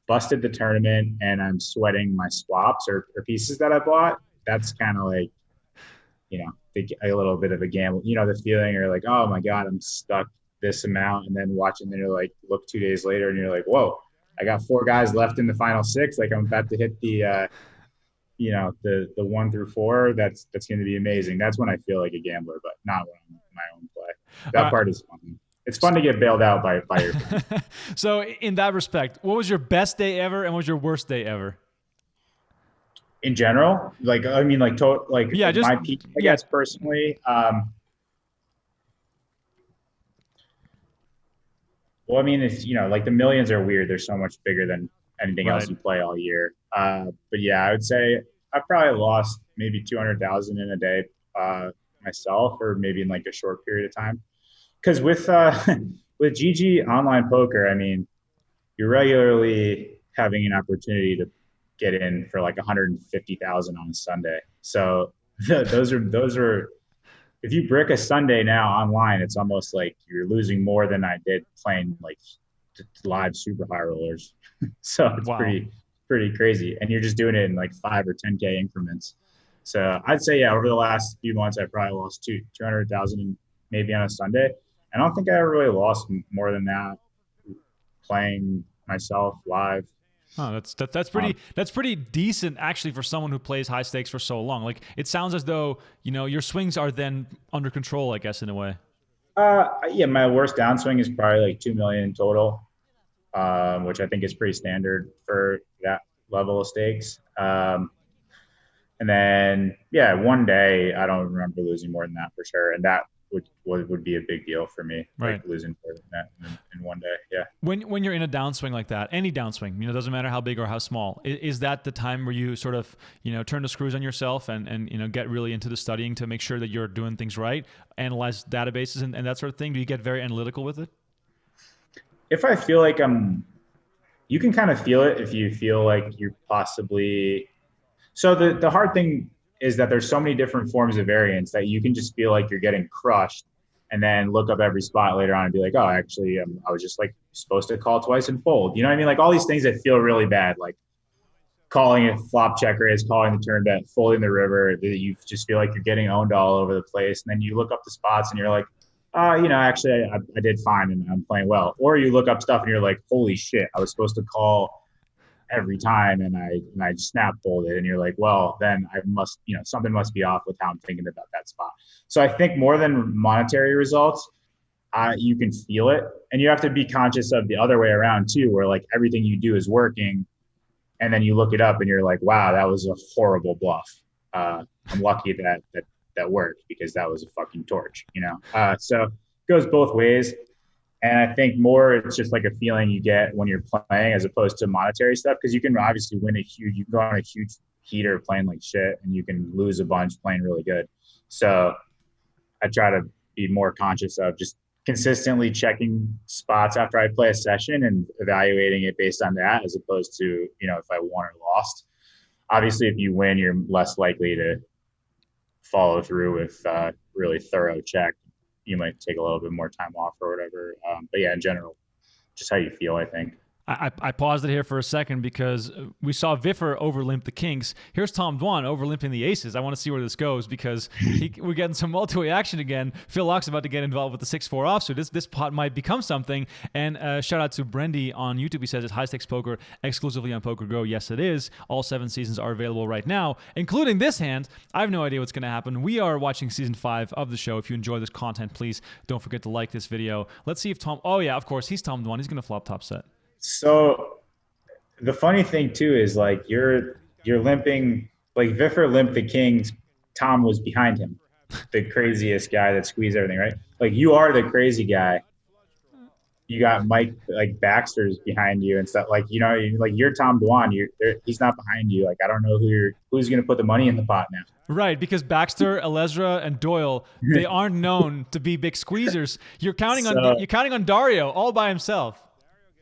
S2: busted the tournament and I'm sweating my swaps or pieces that I bought. That's kind of like, a little bit of a gamble. The feeling you're like, oh my God, I'm stuck this amount. And then watching, then you're like, look 2 days later and you're like, whoa, I got 4 guys left in the final 6. Like I'm about to hit the 1 through 4. That's going to be amazing. That's when I feel like a gambler, but not when I'm my own play. That part is fun. It's fun to get bailed out by your friends.
S1: So in that respect, what was your best day ever and what was your worst day ever?
S2: In general, like
S1: yeah, just
S2: my peak, I guess personally. Well, I mean, it's like the millions are weird. They're so much bigger than anything else you play all year. But yeah, I would say I probably lost maybe 200,000 in a day myself, or maybe in like a short period of time. Because with GG online poker, I mean, you're regularly having an opportunity to get in for like 150,000 on a Sunday. So those are if you brick a Sunday now online, it's almost like you're losing more than I did playing like live super high rollers. So it's pretty crazy, and you're just doing it in like 5 or 10K increments. So I'd say over the last few months, I probably lost 200,000 maybe on a Sunday. I don't think I ever really lost more than that playing myself live.
S1: Oh, that's pretty decent actually for someone who plays high stakes for so long. Like it sounds as though your swings are then under control, I guess, in a way.
S2: Yeah, my worst downswing is probably like 2 million in total, which I think is pretty standard for that level of stakes. And then one day I don't remember losing more than that for sure, and that would be a big deal for me,
S1: right?
S2: Like losing more than that in one day. Yeah.
S1: When you're in a downswing like that, any downswing, doesn't matter how big or how small, is that the time where you sort of turn the screws on yourself and get really into the studying to make sure that you're doing things right, analyze databases and that sort of thing? Do you get very analytical with it?
S2: If I feel like you can kind of feel it if you feel like you're possibly. So the hard thing is that there's so many different forms of variance that you can just feel like you're getting crushed and then look up every spot later on and be like, oh, actually, I was just like supposed to call twice and fold. You know what I mean? Like all these things that feel really bad, like calling a flop check raise, calling the turn bet, folding the river, that you just feel like you're getting owned all over the place. And then you look up the spots and you're like, actually I did fine and I'm playing well. Or you look up stuff and you're like, holy shit, I was supposed to call every time and I snap folded, and you're like, well, then I must, something must be off with how I'm thinking about that spot. So I think more than monetary results, you can feel it, and you have to be conscious of the other way around too, where like everything you do is working, and then you look it up and you're like, wow, that was a horrible bluff. I'm lucky that worked because that was a fucking torch, so it goes both ways. And I think more it's just like a feeling you get when you're playing as opposed to monetary stuff, because you can obviously you can go on a huge heater playing like shit, and you can lose a bunch playing really good. So I try to be more conscious of just consistently checking spots after I play a session and evaluating it based on that, as opposed to, if I won or lost. Obviously, if you win, you're less likely to follow through with really thorough check. You might take a little bit more time off or whatever. But yeah, in general, just how you feel, I think.
S1: I paused it here for a second because we saw Viffer overlimp the kings. Here's Tom Dwan overlimping the aces. I want to see where this goes because we're getting some multi-way action again. Phil Lock's about to get involved with the 6-4 offsuit. This pot might become something. And shout out to Brendy on YouTube. He says it's high stakes poker exclusively on PokerGO. Yes, it is. All 7 seasons are available right now, including this hand. I have no idea what's going to happen. We are watching season 5 of the show. If you enjoy this content, please don't forget to like this video. Let's see if Tom. Oh yeah, of course he's Tom Dwan. He's going to flop top set.
S2: So the funny thing too is like you're limping, like Viffer limped the kings. Tom was behind him, the craziest guy that squeezed everything, right? Like you are the crazy guy. You got Mike, like Baxter's behind you and stuff. Like, like you're Tom Dwan. He's not behind you. Like, I don't know who's going to put the money in the pot now.
S1: Right, because Baxter, Alezra, and Doyle, they aren't known to be big squeezers. You're counting on Dario all by himself.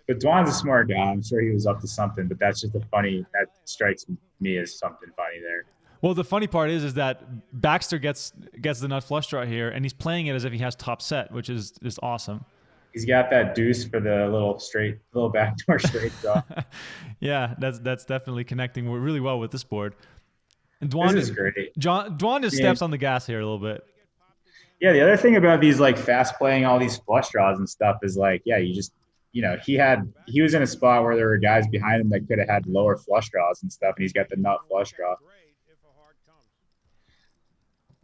S2: But Dwan's a smart guy. I'm sure he was up to something, but that's just that strikes me as something funny there.
S1: Well, the funny part is that Baxter gets the nut flush draw here, and he's playing it as if he has top set, which is awesome.
S2: He's got that deuce for the little backdoor straight draw.
S1: Yeah, that's definitely connecting really well with this board. And
S2: This is great.
S1: Dwan just steps on the gas here a little bit.
S2: Yeah, the other thing about these like fast playing all these flush draws and stuff is like, yeah, you just, he was in a spot where there were guys behind him that could have had lower flush draws and stuff, and he's got the nut flush draw.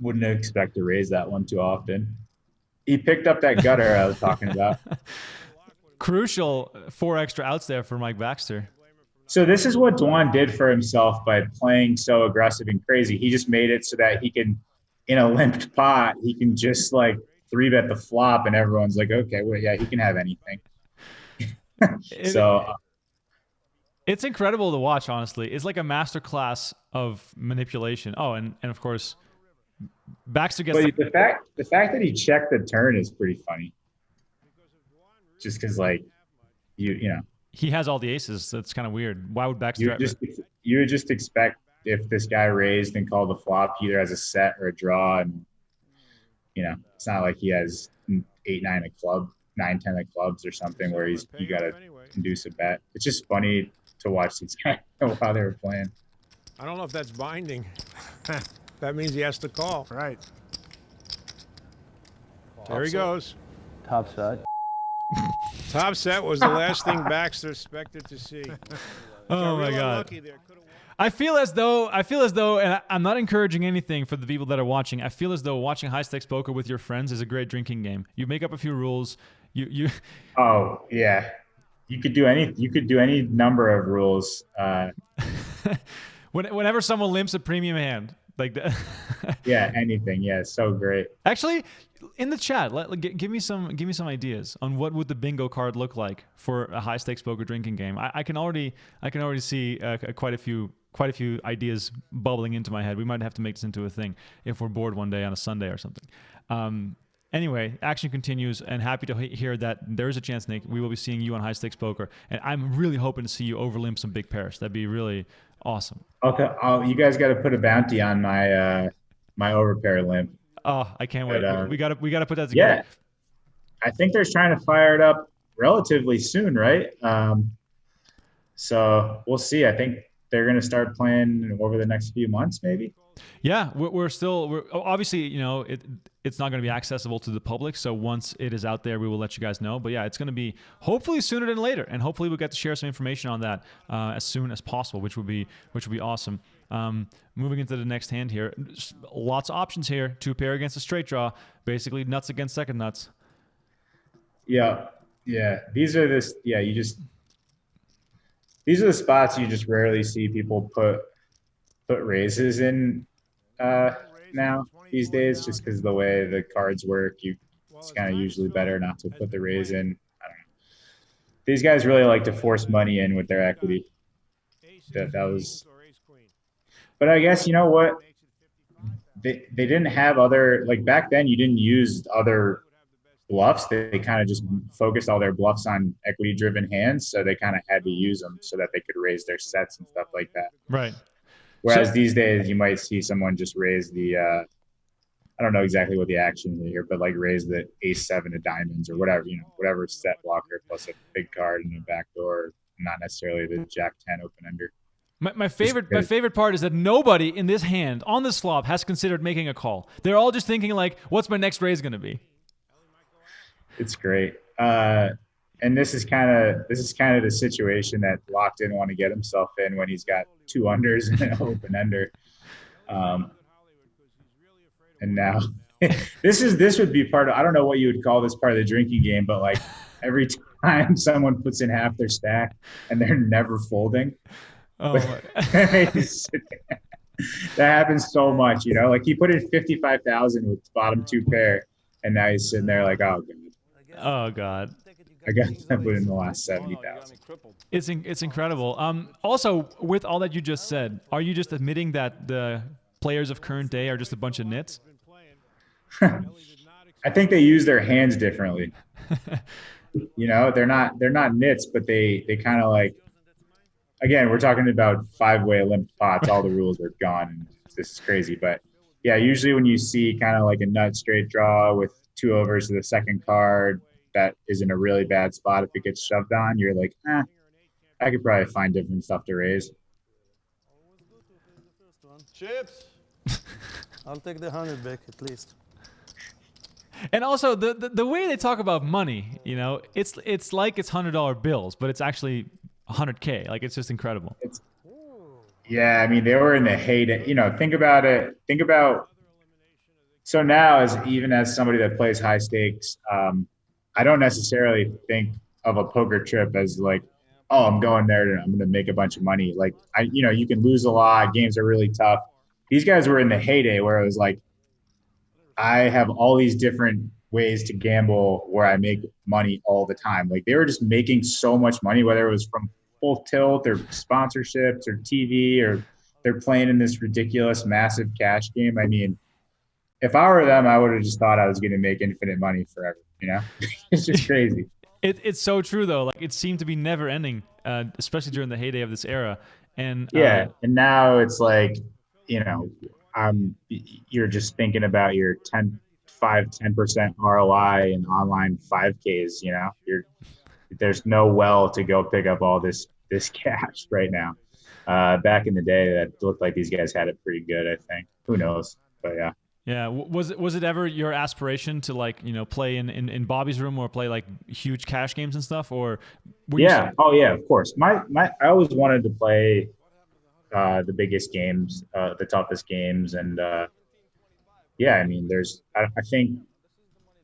S2: Wouldn't expect to raise that one too often. He picked up that gutter I was talking about.
S1: Crucial 4 extra outs there for Mike Baxter.
S2: So this is what Dwan did for himself by playing so aggressive and crazy. He just made it so that he can, in a limped pot, he can just like 3-bet the flop, and everyone's like, okay, well, yeah, he can have anything.
S1: It's incredible to watch, honestly. It's like a masterclass of manipulation. Oh, and of course, Baxter gets
S2: the fact that he checked the turn is pretty funny. Just because, like, you know,
S1: he has all the aces. That's kind of weird. Why would Baxter?
S2: You would just expect if this guy raised and called the flop, he either has a set or a draw, and it's not like he has 8-9 of club, 9-10 of clubs or something where you got to induce a bet. It's just funny to watch these guys while they were playing.
S4: I don't know if that's binding. That means he has to call.
S5: Right.
S4: There he goes.
S3: Top set.
S4: Top set was the last thing Baxter expected to see.
S1: Oh my God. I feel as though, and I'm not encouraging anything for the people that are watching. I feel as though watching high stakes poker with your friends is a great drinking game. You make up a few rules. You.
S2: Oh yeah, you could do any number of rules.
S1: Whenever someone limps a premium hand like that.
S2: Yeah, anything. Yeah, so great.
S1: Actually, in the chat, give me some ideas on what would the bingo card look like for a high stakes poker drinking game. I can already see quite a few ideas bubbling into my head. We might have to make this into a thing if we're bored one day on a Sunday or something. Anyway, action continues, and happy to hear that there is a chance, Nick, we will be seeing you on high stakes poker, and I'm really hoping to see you overlimp some big pairs. That'd be really awesome.
S2: Okay, you guys got to put a bounty on my my overpair limp.
S1: Oh, I can't wait. We got to put that together.
S2: Yeah, I think they're trying to fire it up relatively soon, right? So we'll see. I think they're going to start playing over the next few months, maybe.
S1: Yeah, we're obviously, it's not going to be accessible to the public. So once it is out there, we will let you guys know. But yeah, it's going to be hopefully sooner than later, and hopefully we'll get to share some information on that as soon as possible, which would be awesome. Moving into the next hand here, lots of options here. 2 pair against a straight draw, basically nuts against second nuts.
S2: Yeah. These are the spots you just rarely see people put raises in now these days, just because of the way the cards work. It's kind of usually better not to put the raise in. I don't know. These guys really like to force money in with their equity. That was. But I guess you know what? They didn't have other, like back then. You didn't use other bluffs. They kind of just focused all their bluffs on equity-driven hands, so they kind of had to use them so that they could raise their sets and stuff like that.
S1: Right.
S2: Whereas these days, you might see someone just raise the, I don't know exactly what the action is here, but like raise the ace-7 of diamonds or whatever, whatever set blocker plus a big card and a backdoor, not necessarily the jack-10 open-ender.
S1: My favorite part is that nobody in this hand on this flop has considered making a call. They're all just thinking like, what's my next raise going to be?
S2: It's great. And this is kind of the situation that Locke didn't want to get himself in when he's got 2 unders and an open ender. And now this would be part of, I don't know what you would call this part of the drinking game, but like every time someone puts in half their stack and they're never folding.
S1: Oh,
S2: that happens so much, like he put in 55,000 with bottom 2 pair, and now he's sitting there like, oh God.
S1: Oh God.
S2: I got to put in the last 70,000.
S1: It's incredible. Also, with all that you just said, are you just admitting that the players of current day are just a bunch of nits?
S2: I think they use their hands differently. They're not nits, but they kind of like. Again, we're talking about 5-way limped pots. All the rules are gone, and this is crazy. But yeah, usually when you see kind of like a nut straight draw with 2 overs to the second card, that is in a really bad spot, if it gets shoved on, you're like, I could probably find different stuff to raise.
S3: Chips.
S7: I'll take the 100 back at least.
S1: And also the way they talk about money, you know, it's like it's $100 bills, but it's actually 100K. Like, it's just incredible.
S2: Yeah, I mean, they were in the heyday. You know, think about it. Think about. So now, as somebody that plays high stakes, I don't necessarily think of a poker trip as like, oh, I'm going there and I'm going to make a bunch of money. Like, you can lose a lot. Games are really tough. These guys were in the heyday where it was like, I have all these different ways to gamble where I make money all the time. Like, they were just making so much money, whether it was from full tilt or sponsorships or TV, or they're playing in this ridiculous, massive cash game. I mean, if I were them, I would have just thought I was going to make infinite money forever. You know, it's just crazy.
S1: It's so true though. Like, it seemed to be never ending, especially during the heyday of this era. And
S2: yeah, and now it's like, you know, you're just thinking about your 10% ROI in online 5Ks. You know, there's no well to go pick up all this cash right now. Back in the day, that looked like these guys had it pretty good. I think. Who knows? But yeah.
S1: Yeah. Was it ever your aspiration to, like, you know, play in Bobby's room or play like huge cash games and stuff? Or
S2: oh yeah, of course. I always wanted to play the biggest games, the toughest games, and yeah, I mean, I think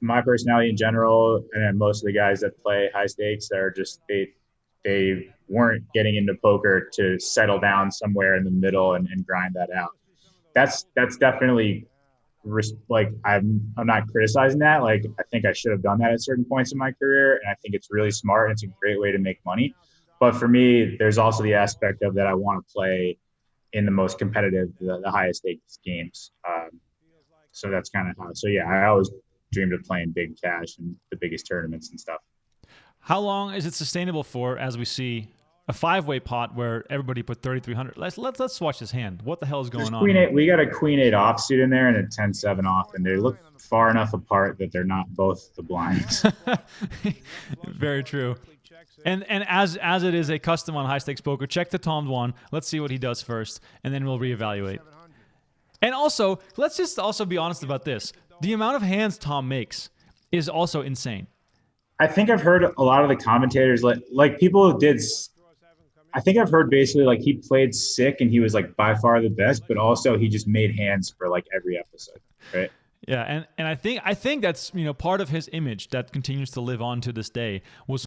S2: my personality in general, and then most of the guys that play high stakes are just they weren't getting into poker to settle down somewhere in the middle and grind that out. That's definitely, like, I'm not criticizing that. Like, I think I should have done that at certain points in my career, and I think it's really smart. And it's a great way to make money. But for me, there's also the aspect of that I want to play in the most competitive, the highest stakes games. So that's kind of how. So yeah, I always dreamed of playing big cash and the biggest tournaments and stuff.
S1: How long is it sustainable for, as we see a 5-way pot where everybody put 3,300? Let's watch this hand. What the hell is going on?
S2: We got a Queen 8 offsuit in there and a 10-7 off, and they look far enough apart that they're not both the blinds.
S1: Very true. And as it is a custom on high stakes poker, check the Tom Dwan. Let's see what he does first, and then we'll reevaluate. And also, let's just also be honest about this. The amount of hands Tom makes is also insane.
S2: I think I've heard a lot of the commentators, like people did. I think I've heard basically like he played sick and he was like by far the best, but also he just made hands for like every episode, right?
S1: Yeah, and I think that's, you know, part of his image that continues to live on to this day was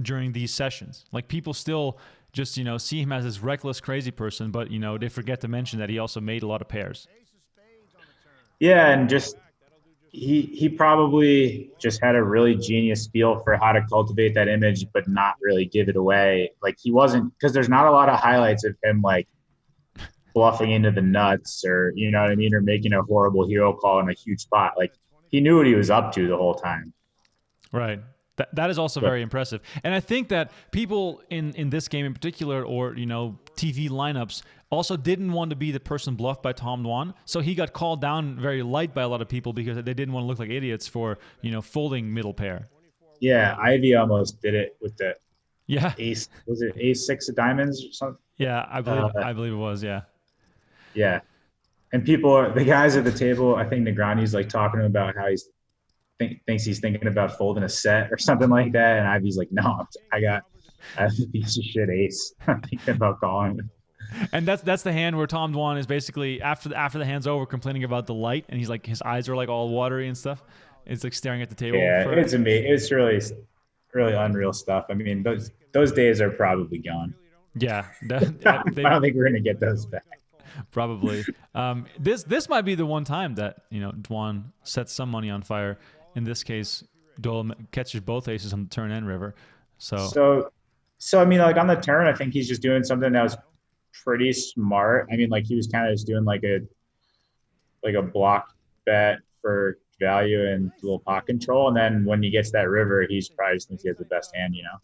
S1: during these sessions. Like, people still just, you know, see him as this reckless, crazy person, but, you know, they forget to mention that he also made a lot of pairs.
S2: Yeah, and just he probably just had a really genius feel for how to cultivate that image, but not really give it away. Like, he wasn't, because there's not a lot of highlights of him like bluffing into the nuts, or, you know what I mean, or making a horrible hero call in a huge spot. Like, he knew what he was up to the whole time.
S1: Right. That is also very impressive. And I think that people in this game in particular, or, you know, TV lineups, also didn't want to be the person bluffed by Tom Dwan. So he got called down very light by a lot of people because they didn't want to look like idiots for, you know, folding middle pair.
S2: Yeah, Ivey almost did it with the ace. Was it ace-6 of diamonds or something?
S1: Yeah, I believe it was, yeah.
S2: Yeah. And the guys at the table, I think Negreanu's like talking to him about how he's thinks he's thinking about folding a set or something like that, and Ivey's like, no, I have a piece of shit ace. I'm thinking about calling it.
S1: And that's the hand where Tom Dwan is basically after the hand's over complaining about the light, and he's like, his eyes are like all watery and stuff. It's like staring at the table.
S2: Yeah, it's amazing. It's really, really unreal stuff. I mean, those days are probably gone.
S1: Yeah,
S2: I don't think we're gonna get those back.
S1: Probably. This might be the one time that, you know, Dwan sets some money on fire. In this case, Doyle catches both aces on the turn and river. So I mean, like, on the turn, I think he's just doing something that was pretty smart. I mean, like, he was kind of just doing like a block bet for value and a little pot control, and then when he gets that river, he's probably just thinks he has the best hand, you know.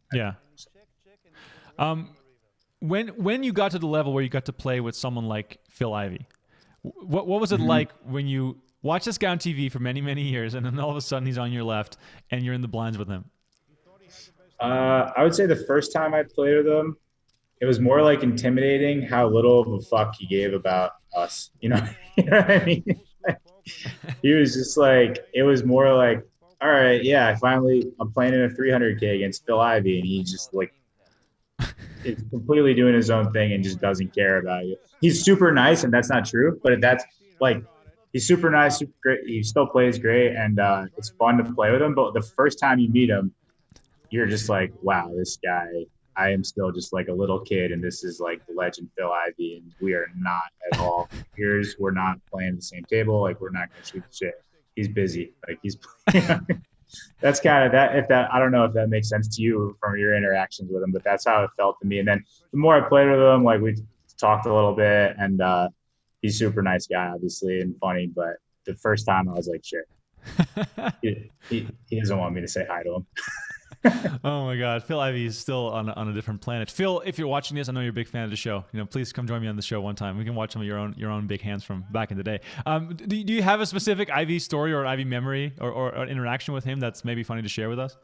S1: Yeah. When you got to the level where you got to play with someone like Phil Ivey, what was it like when you watch this guy on TV for many, many years, and then all of a sudden he's on your left, and you're in the blinds with him?
S2: I would say the first time I played with him, it was more like intimidating how little of a fuck he gave about us. You know, you know what I mean? He was just like, it was more like, all right, yeah, I'm playing in a 300K against Phil Ivey, and he just like is completely doing his own thing and just doesn't care about you. He's super nice, and that's not true, but that's like, he's super nice, super great. He still plays great, and it's fun to play with him. But the first time you meet him, you're just like, wow, this guy, I am still just like a little kid, and this is like the legend Phil Ivey, and we are not at all peers. We're not playing the same table. Like, we're not going to shoot the shit. He's busy. Like, he's that's kind of that. If that, I don't know if that makes sense to you from your interactions with him, but that's how it felt to me. And then the more I played with him, like, we talked a little bit, and he's a super nice guy, obviously, and funny. But the first time I was like, shit, he doesn't want me to say hi to him.
S1: Oh my God, Phil Ivey is still on a different planet. Phil, if you're watching this, I know you're a big fan of the show. You know, please come join me on the show one time. We can watch some of your own big hands from back in the day. Do you have a specific Ivey story or Ivey memory or an interaction with him that's maybe funny to share with us?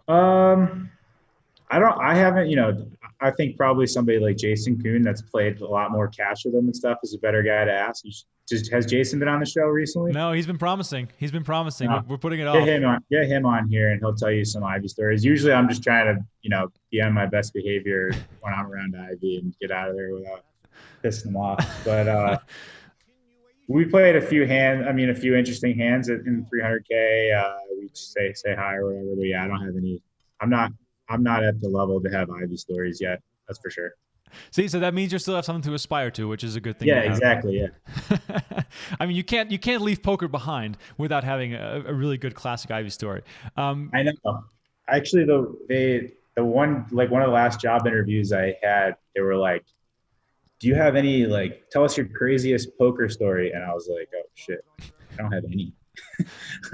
S2: I haven't, you know, I think probably somebody like Jason Kuhn that's played a lot more cash with them and stuff is a better guy to ask. Has Jason been on the show recently?
S1: No, he's been promising.
S2: No.
S1: We're putting it off.
S2: Get him on here, and he'll tell you some Ivy stories. Usually I'm just trying to, you know, be on my best behavior when I'm around Ivy and get out of there without pissing him off. But we played a few interesting hands in the 300K. We just say hi or whatever. But yeah, I don't have any. I'm not at the level to have Ivy stories yet. That's for sure.
S1: See, so that means you still have something to aspire to, which is a good thing.
S2: Yeah, exactly. Yeah.
S1: I mean, you can't leave poker behind without having a really good classic Ivy story.
S2: I know. Actually, the one of the last job interviews I had, they were like, "Do you have any, like, tell us your craziest poker story?" And I was like, "Oh shit, I don't have any.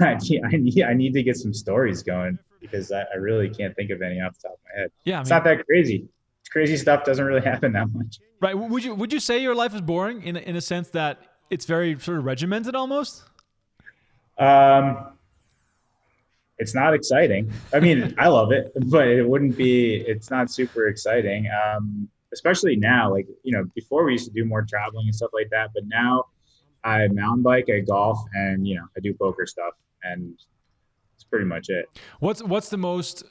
S2: I need to get some stories going because I really can't think of any off the top of my head."
S1: Yeah,
S2: it's not that crazy. Crazy stuff doesn't really happen that much.
S1: Right. Would you say your life is boring in a sense that it's very sort of regimented almost?
S2: It's not exciting. I mean, I love it, but it's not super exciting. Especially now, like, you know, before we used to do more traveling and stuff like that, but now I mountain bike, I golf, and, you know, I do poker stuff, and that's pretty much it.
S1: What's the most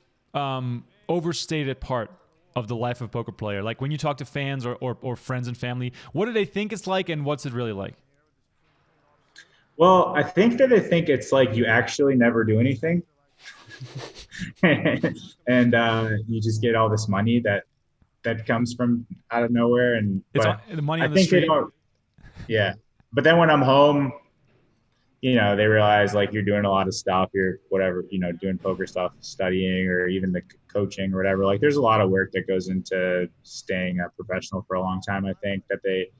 S1: overstated part of the life of a poker player? Like, when you talk to fans or friends and family, what do they think it's like, and what's it really like?
S2: Well, I think that they think it's like you actually never do anything. And you just get all this money that comes from out of nowhere. And
S1: it's the money on the street.
S2: Yeah. But then when I'm home, you know, they realize, like, you're doing a lot of stuff. You're whatever, you know, doing poker stuff, studying, or even the coaching or whatever. Like, there's a lot of work that goes into staying a professional for a long time. I think that they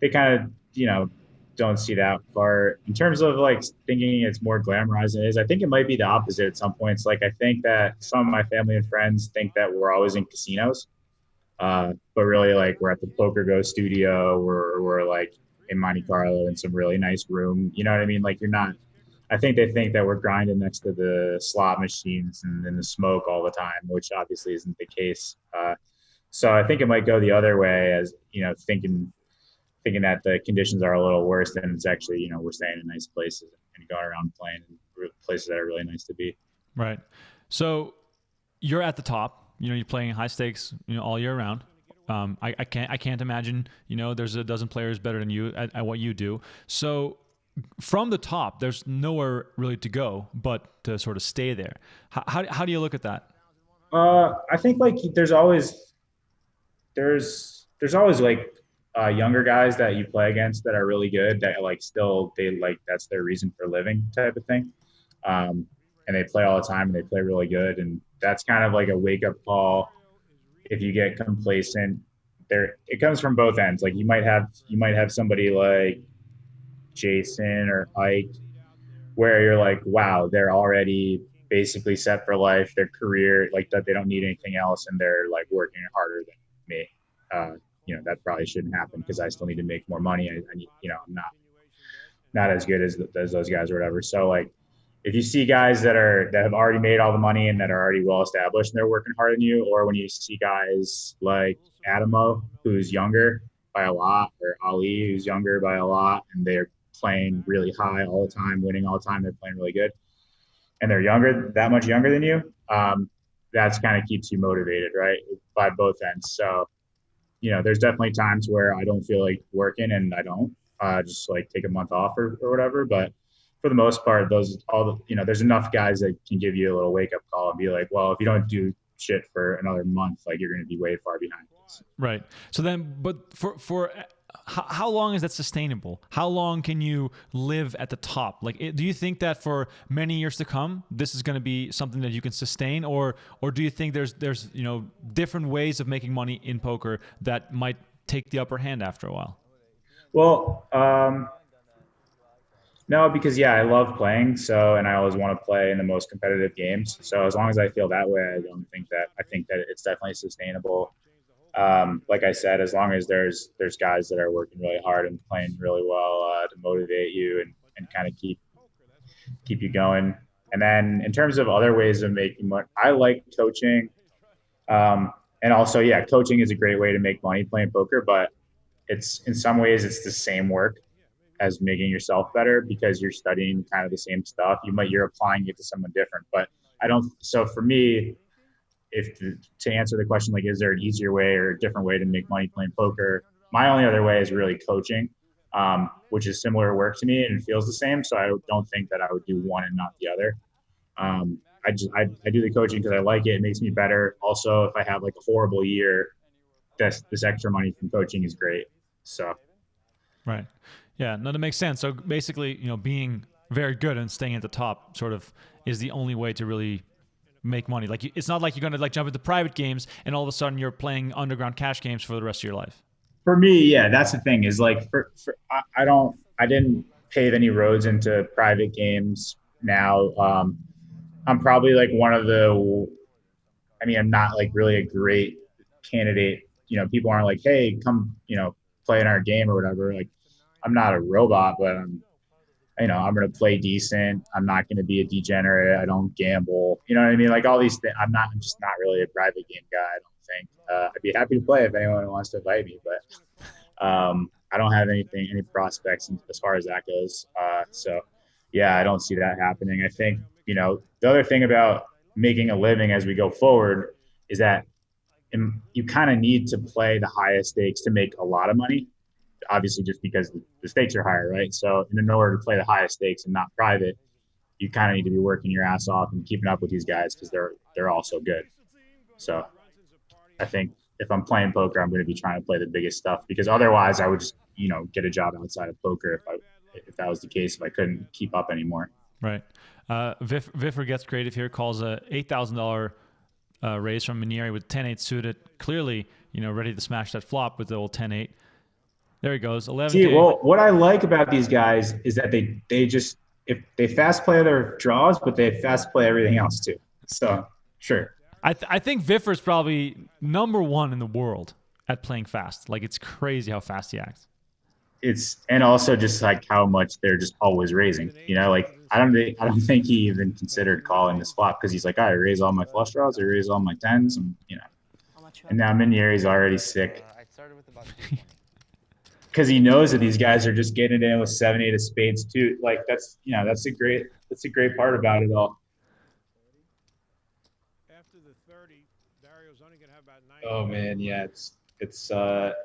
S2: kind of, you know, don't see that part in terms of, like, thinking it's more glamorized than it is. I think it might be the opposite at some points. Like, I think that some of my family and friends think that we're always in casinos, but really, like, we're at the PokerGo studio, we're like in Monte Carlo in some really nice room. You know what I mean? Like, you're not. I think they think that we're grinding next to the slot machines and the smoke all the time, which obviously isn't the case. So I think it might go the other way, as, you know, thinking that the conditions are a little worse than it's actually, you know, we're staying in nice places and going around playing in places that are really nice to be.
S1: Right. So you're at the top, you know, you're playing high stakes, you know, all year round. I can't imagine, you know, there's a dozen players better than you at what you do. So from the top, there's nowhere really to go but to sort of stay there. How do you look at that?
S2: I think, like, there's always like younger guys that you play against that are really good, that, like, that's their reason for living type of thing. And they play all the time and they play really good. And that's kind of like a wake up call. If you get complacent there, it comes from both ends. Like, you might have somebody like Jason or Ike where you're like, wow, they're already basically set for life, their career, like, that they don't need anything else, and they're, like, working harder than me. You know, that probably shouldn't happen because I still need to make more money. I need, you know, not as good as those guys or whatever. So like, if you see guys that have already made all the money and that are already well established and they're working harder than you, or when you see guys like Adamo, who's younger by a lot, or Ali, who's younger by a lot, and they're playing really high all the time, winning all the time, they're playing really good, and they're younger, that much younger than you, that's kind of keeps you motivated, right? By both ends. So, there's definitely times where I don't feel like working and I don't just like take a month off or whatever. But for the most part, there's enough guys that can give you a little wake up call and be like, well, if you don't do shit for another month, like you're going to be way far behind.
S1: Right. So then, but for how long is that sustainable? How long can you live at the top? Like, do you think that for many years to come, this is going to be something that you can sustain, or do you think there's different ways of making money in poker that might take the upper hand after a while?
S2: Well, no, because I love playing. So, and I always want to play in the most competitive games. So as long as I feel that way, I think that it's definitely sustainable. Like I said, as long as there's guys that are working really hard and playing really well to motivate you and kind of keep you going. And then in terms of other ways of making money, I like coaching. And also, coaching is a great way to make money playing poker, but it's in some ways it's the same work as making yourself better because you're studying kind of the same stuff. You're applying it to someone different, but so for me, to answer the question, like, is there an easier way or a different way to make money playing poker? My only other way is really coaching, which is similar work to me and it feels the same. So I don't think that I would do one and not the other. I do the coaching because I like it. It makes me better. Also, if I have like a horrible year, this extra money from coaching is great. So.
S1: Right. Yeah, no, that makes sense. So basically, being very good and staying at the top sort of is the only way to really make money. Like, it's not like you're going to like jump into private games and all of a sudden you're playing underground cash games for the rest of your life.
S2: For me, that's the thing is like, I didn't pave any roads into private games now. I'm probably like I'm not like really a great candidate. People aren't like, hey, come, play in our game or whatever. Like, I'm not a robot, but I'm going to play decent. I'm not going to be a degenerate. I don't gamble. You know what I mean? Like all these things. I'm just not really a private game guy, I don't think. I'd be happy to play if anyone wants to invite me, but I don't have any prospects as far as that goes. So I don't see that happening. I think, the other thing about making a living as we go forward is that you kind of need to play the highest stakes to make a lot of money. Obviously, just because the stakes are higher, right? So in order to play the highest stakes and not private, you kind of need to be working your ass off and keeping up with these guys because they're all so good. So I think if I'm playing poker, I'm going to be trying to play the biggest stuff because otherwise I would just, get a job outside of poker if that was the case, if I couldn't keep up anymore.
S1: Right. Viffer gets creative here, calls a $8,000 raise from Minieri with 10-8 suited, clearly, ready to smash that flop with the old 10-8. There he goes, 11K.
S2: See, well, what I like about these guys is that they just, if they fast play their draws, but they fast play everything else too. So, sure.
S1: I think Viffer's probably number one in the world at playing fast. Like, it's crazy how fast he acts.
S2: And also just like how much they're just always raising. Like I don't think he even considered calling this flop because he's like, I raise all my flush draws, I raise all my tens, and And now Minieri's already sick. Because he knows that these guys are just getting it in with 7-8 of spades too. Like that's a great part about it all.
S4: After the 30, Dario's only gonna have about 9.
S2: Oh man, yeah, it's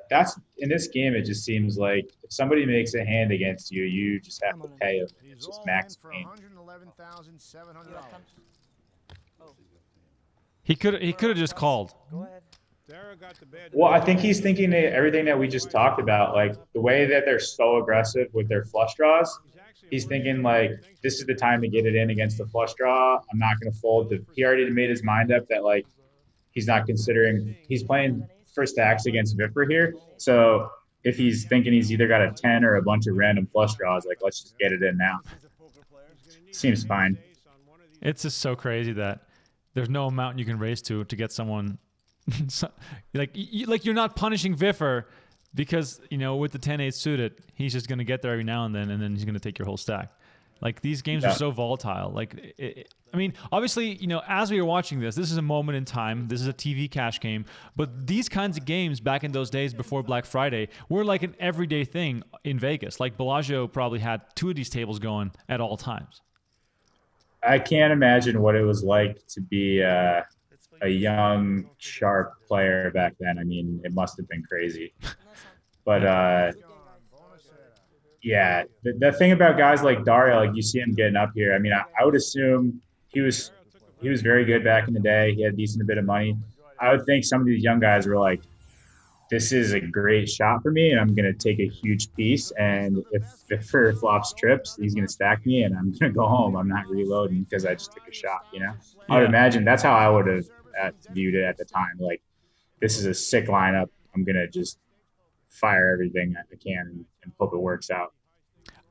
S2: that's in this game. It just seems like if somebody makes a hand against you, you just have to pay them. It's just max pain.
S1: He could have just called.
S5: Go ahead.
S2: Well, I think he's thinking that everything that we just talked about, like the way that they're so aggressive with their flush draws. He's thinking like, this is the time to get it in against the flush draw. I'm not going to fold. He already made his mind up that like he's not considering. He's playing for stacks against Viffer here. So if he's thinking he's either got a 10 or a bunch of random flush draws, like let's just get it in now. Seems fine.
S1: It's just so crazy that there's no amount you can raise to get someone. Like you're not punishing Viffer because with the 10-8 suited, he's just gonna get there every now and then he's gonna take your whole stack. Like these games are so volatile. Like, I mean, obviously, as we were watching this is a moment in time. This is a TV cash game. But these kinds of games back in those days before Black Friday were like an everyday thing in Vegas. Like Bellagio probably had 2 of these tables going at all times.
S2: I can't imagine what it was like to be a young, sharp player back then. I mean, it must have been crazy. But yeah, the thing about guys like Dario, like you see him getting up here. I mean, I would assume he was very good back in the day. He had a decent bit of money. I would think some of these young guys were like, this is a great shot for me, and I'm going to take a huge piece. And if Viffer flops trips, he's going to stack me, and I'm going to go home. I'm not reloading because I just took a shot, I would imagine that's how I would have viewed it at the time. Like, this is a sick lineup. I'm going to just fire everything I can and hope it works out.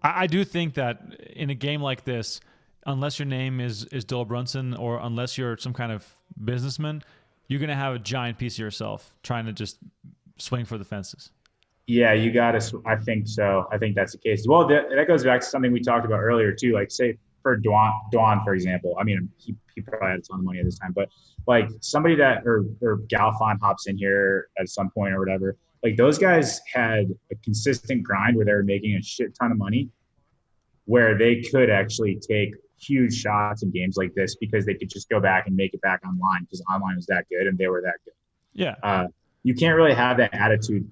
S1: I do think that in a game like this, unless your name is Dole Brunson or unless you're some kind of businessman, you're going to have a giant piece of yourself trying to just swing for the fences.
S2: Yeah, you got to. I think so. I think that's the case. Well, that goes back to something we talked about earlier too. Like, say for Dwan, for example. I mean, he probably had a ton of money at this time, but like somebody that or Galfon hops in here at some point or whatever. Like those guys had a consistent grind where they were making a shit ton of money, where they could actually take huge shots in games like this because they could just go back and make it back online because online was that good and they were that good.
S1: Yeah.
S2: You can't really have that attitude.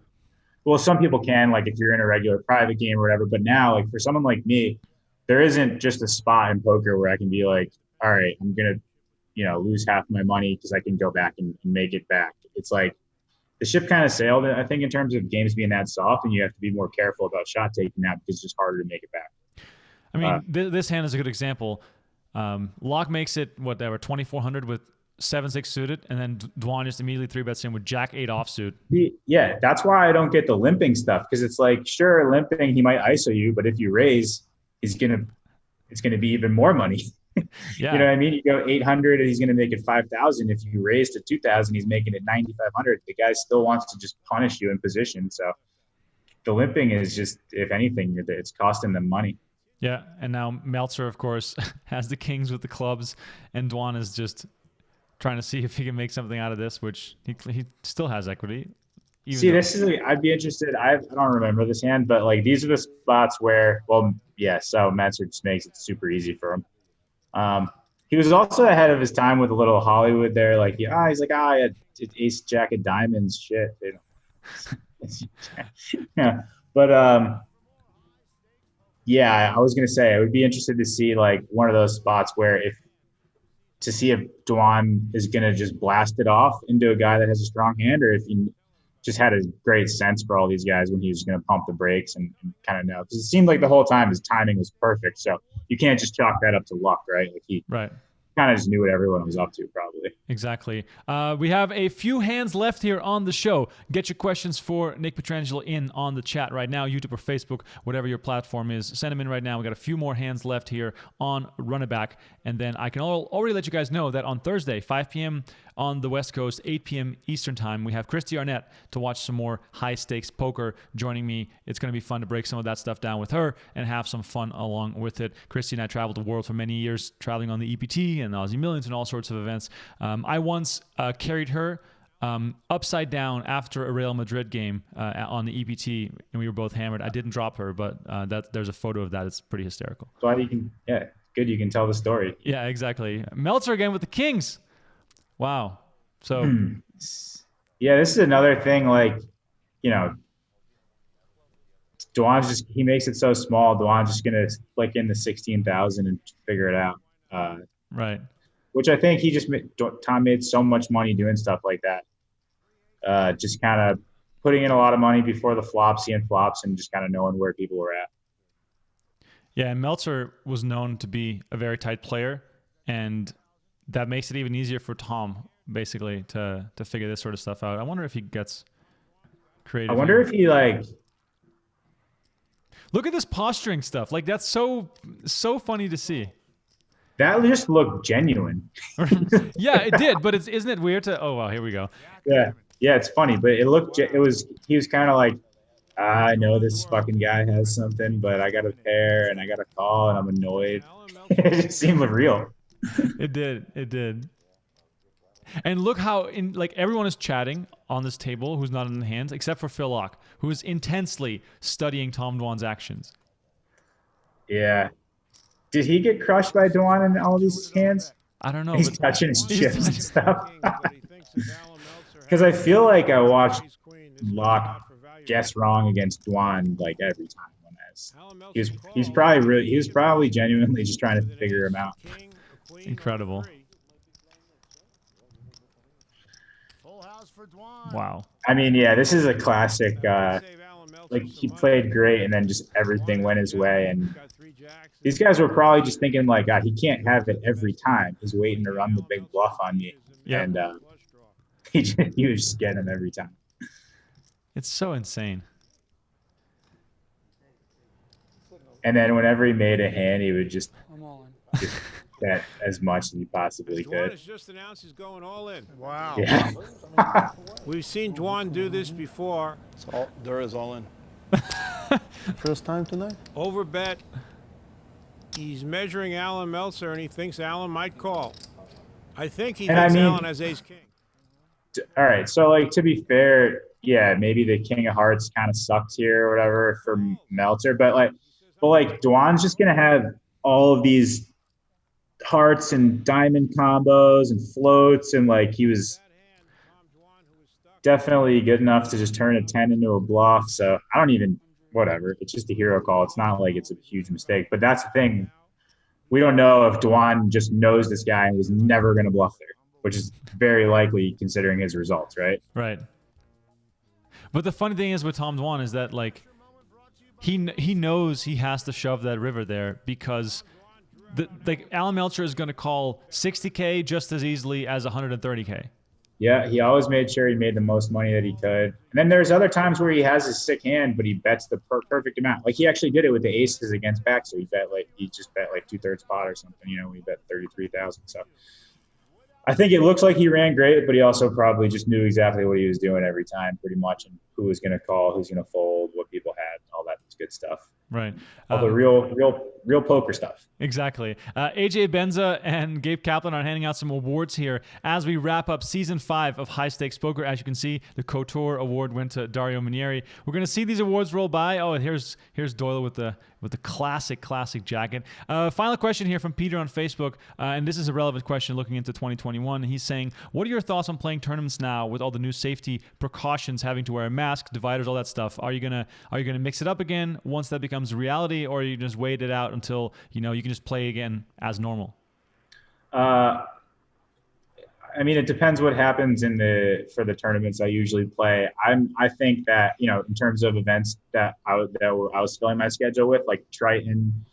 S2: Well, some people can, like if you're in a regular private game or whatever, but now like for someone like me, there isn't just a spot in poker where I can be like, all right, I'm going to, lose half my money because I can go back and make it back. It's like, the ship kind of sailed, I think, in terms of games being that soft, and you have to be more careful about shot taking now because it's just harder to make it back.
S1: I mean, this hand is a good example. Locke makes it, 2,400 with 7-6 suited, and then Dwan just immediately 3-bets in with Jack-8 offsuit.
S2: Yeah, that's why I don't get the limping stuff, because it's like, sure, limping, he might ISO you, but if you raise, it's gonna be even more money.
S1: Yeah.
S2: You know what I mean? You go 800 and he's going to make it 5,000. If you raise to 2,000, he's making it 9,500. The guy still wants to just punish you in position. So the limping is just, if anything, it's costing them money.
S1: Yeah. And now Meltzer, of course, has the kings with the clubs, and Dwan is just trying to see if he can make something out of this, which he still has equity.
S2: I'd be interested. I don't remember this hand, but like these are the spots where, so Meltzer just makes it super easy for him. He was also ahead of his time with a little Hollywood there. Like, he's like, I had ace jack of diamonds, shit. Yeah, but I was gonna say I would be interested to see like one of those spots where if Dwan is gonna just blast it off into a guy that has a strong hand, or if he just had a great sense for all these guys when he was going to pump the brakes and kind of know. Because it seemed like the whole time his timing was perfect. So you can't just chalk that up to luck, right? Like he kind of just knew what everyone was up to, probably.
S1: Exactly. We have a few hands left here on the show. Get your questions for Nick Petrangelo in on the chat right now, YouTube or Facebook, whatever your platform is. Send them in right now. We got a few more hands left here on Run It Back. And then I can already let you guys know that on Thursday, 5 p.m. on the West Coast, 8 p.m. Eastern Time, we have Christy Arnett to watch some more high-stakes poker joining me. It's going to be fun to break some of that stuff down with her and have some fun along with it. Christy and I traveled the world for many years, traveling on the EPT and the Aussie Millions and all sorts of events. I once carried her upside down after a Real Madrid game on the EPT, and we were both hammered. I didn't drop her, but there's a photo of that. It's pretty hysterical.
S2: Glad you can, good you can tell the story.
S1: Yeah, exactly. Meltzer again with the Kings. Wow. So.
S2: Yeah, this is another thing, like, Dwan's he makes it so small. Dwan's just going to flick in the 16,000 and figure it out.
S1: Right.
S2: Which I think Tom made so much money doing stuff like that. Just kind of putting in a lot of money before the flops, seeing flops, and just kind of knowing where people were at.
S1: Yeah, and Meltzer was known to be a very tight player, and that makes it even easier for Tom, basically, to figure this sort of stuff out. I wonder if he gets creative.
S2: I wonder if he, like...
S1: Look at this posturing stuff. Like, that's so funny to see.
S2: That just looked genuine.
S1: Yeah, it did, but isn't it weird to... Oh, wow, here we go.
S2: Yeah, it's funny, but he was kind of like, I know this fucking guy has something, but I got a pair and I got a call and I'm annoyed. It just seemed real.
S1: It did. It did. And look how everyone is chatting on this table who's not in the hands, except for Phil Ivey, who is intensely studying Tom Dwan's actions.
S2: Yeah. Did he get crushed by Dwan in all these hands?
S1: I don't know.
S2: He's touching his chips and stuff. Because I feel like I watched Locke guess wrong against Dwan like every time. He was probably genuinely just trying to figure him out.
S1: Incredible. Wow.
S2: I mean, yeah, this is a classic. Like he played great, and then just everything went his way. And these guys were probably just thinking like, God, he can't have it every time. He's waiting to run the big bluff on me.
S1: Yeah.
S2: And he was just getting him every time.
S1: It's so insane.
S2: And then whenever he made a hand, he would just
S5: I'm all in.
S2: bet as much as he possibly
S4: Dwan
S2: could.
S4: has just announced he's going all in.
S7: Wow.
S2: Yeah.
S4: We've seen Dwan do this before.
S3: Dur is all in. First time tonight?
S4: Overbet. He's measuring Alan Meltzer, and he thinks Alan might call. I think he thinks Alan has ace-king.
S2: All right. So, like, to be fair, yeah, maybe the King of Hearts kind of sucks here or whatever for Meltzer. But Dwan's just going to have all of these hearts and diamond combos and floats. And, like, he was definitely good enough to just turn a 10 into a bluff. So I don't even, whatever. It's just a hero call. It's not like it's a huge mistake. But that's the thing. We don't know if Dwan just knows this guy and was never going to bluff there, which is very likely considering his results, right?
S1: Right. But the funny thing is with Tom Dwan is that, like, he knows he has to shove that river there because Alan Meltzer is going to call 60K just as easily as 130K.
S2: Yeah, he always made sure he made the most money that he could. And then there's other times where he has a sick hand, but he bets the perfect amount. Like he actually did it with the aces against Baxter. He just bet like 2/3 pot or something. You know, he bet 33,000. So I think it looks like he ran great, but he also probably just knew exactly what he was doing every time, pretty much, and who was going to call, who's going to fold, what people had, all that good stuff.
S1: Right.
S2: All the real poker stuff.
S1: Exactly. AJ Benza and Gabe Kaplan are handing out some awards here as we wrap up season 5 of High Stakes Poker. As you can see, the Couture Award went to Dario Minieri. We're going to see these awards roll by. Oh, and here's Doyle with the classic jacket. Final question here from Peter on Facebook, and this is a relevant question looking into 2021. He's saying, what are your thoughts on playing tournaments now with all the new safety precautions, having to wear a mask, dividers, all that stuff? Are you gonna mix it up again once that becomes reality, or are you just wait it out until you can just play again as normal?
S2: I mean, it depends what happens for the tournaments I usually play. I think that, in terms of events that I was filling my schedule with, like Triton,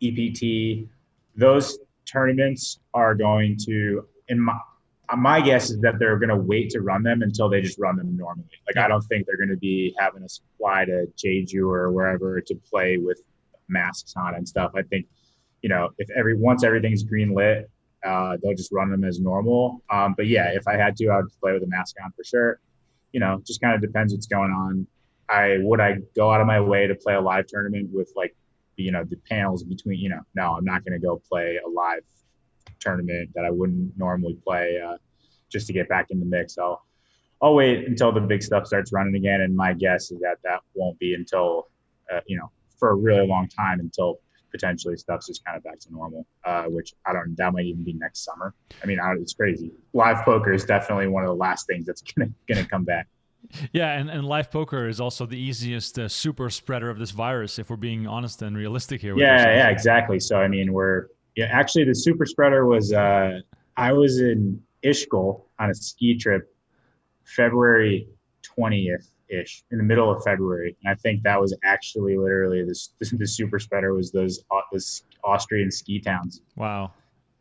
S2: EPT, those tournaments are going to, my guess is that they're going to wait to run them until they just run them normally. Like, I don't think they're going to be having us fly to Jeju or wherever to play with masks on and stuff. I think, once everything's green lit, they'll just run them as normal. But yeah, if I had to, I would play with a mask on for sure. Just kind of depends what's going on. Would I go out of my way to play a live tournament with the panels between, no, I'm not going to go play a live tournament that I wouldn't normally play just to get back in the mix. I'll wait until the big stuff starts running again. And my guess is that won't be until, for a really long time, until potentially stuff's just kind of back to normal, which that might even be next summer. I mean, it's crazy. Live poker is definitely one of the last things that's gonna come back.
S1: Yeah, and live poker is also the easiest super spreader of this virus, if we're being honest and realistic here.
S2: Yeah, exactly. So I mean, actually the super spreader was I was in Ishkol on a ski trip February 20th ish, in the middle of February, and I think that was actually literally the super spreader was those Austrian ski towns.
S1: Wow.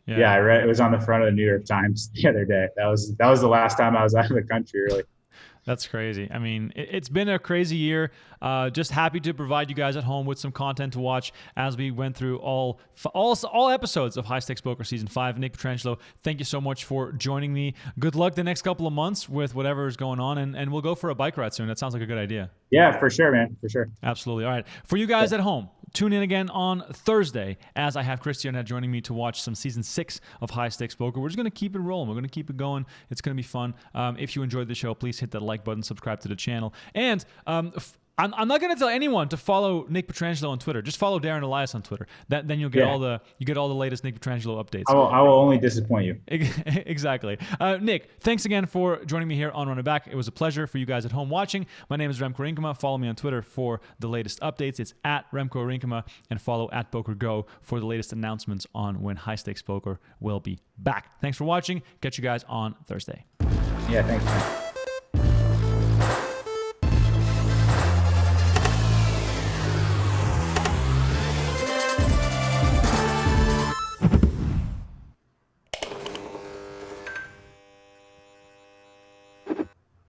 S2: Yeah, I read it was on the front of the New York Times the other day. That was the last time I was out of the country, really.
S1: That's crazy. I mean, it's been a crazy year. Just happy to provide you guys at home with some content to watch as we went through all episodes of High Stakes Poker Season 5. Nick Petrangelo, thank you so much for joining me. Good luck the next couple of months with whatever is going on, and we'll go for a bike ride soon. That sounds like a good idea.
S2: Yeah, for sure, man. For sure.
S1: Absolutely. All right. For you guys at home, tune in again on Thursday as I have Christiana joining me to watch some Season 6 of High Stakes Poker. We're just going to keep it rolling. We're going to keep it going. It's going to be fun. If you enjoyed the show, please hit that like button, subscribe to the channel. And I'm not going to tell anyone to follow Nick Petrangelo on Twitter. Just follow Darren Elias on Twitter. Then you'll get all the latest Nick Petrangelo updates.
S2: I will only disappoint you.
S1: Exactly. Nick, thanks again for joining me here on Run It Back. It was a pleasure for you guys at home watching. My name is Remco Rinkema. Follow me on Twitter for the latest updates. It's at Remco Rinkema, and follow at PokerGo for the latest announcements on when High Stakes Poker will be back. Thanks for watching. Catch you guys on Thursday.
S2: Yeah, thanks, man.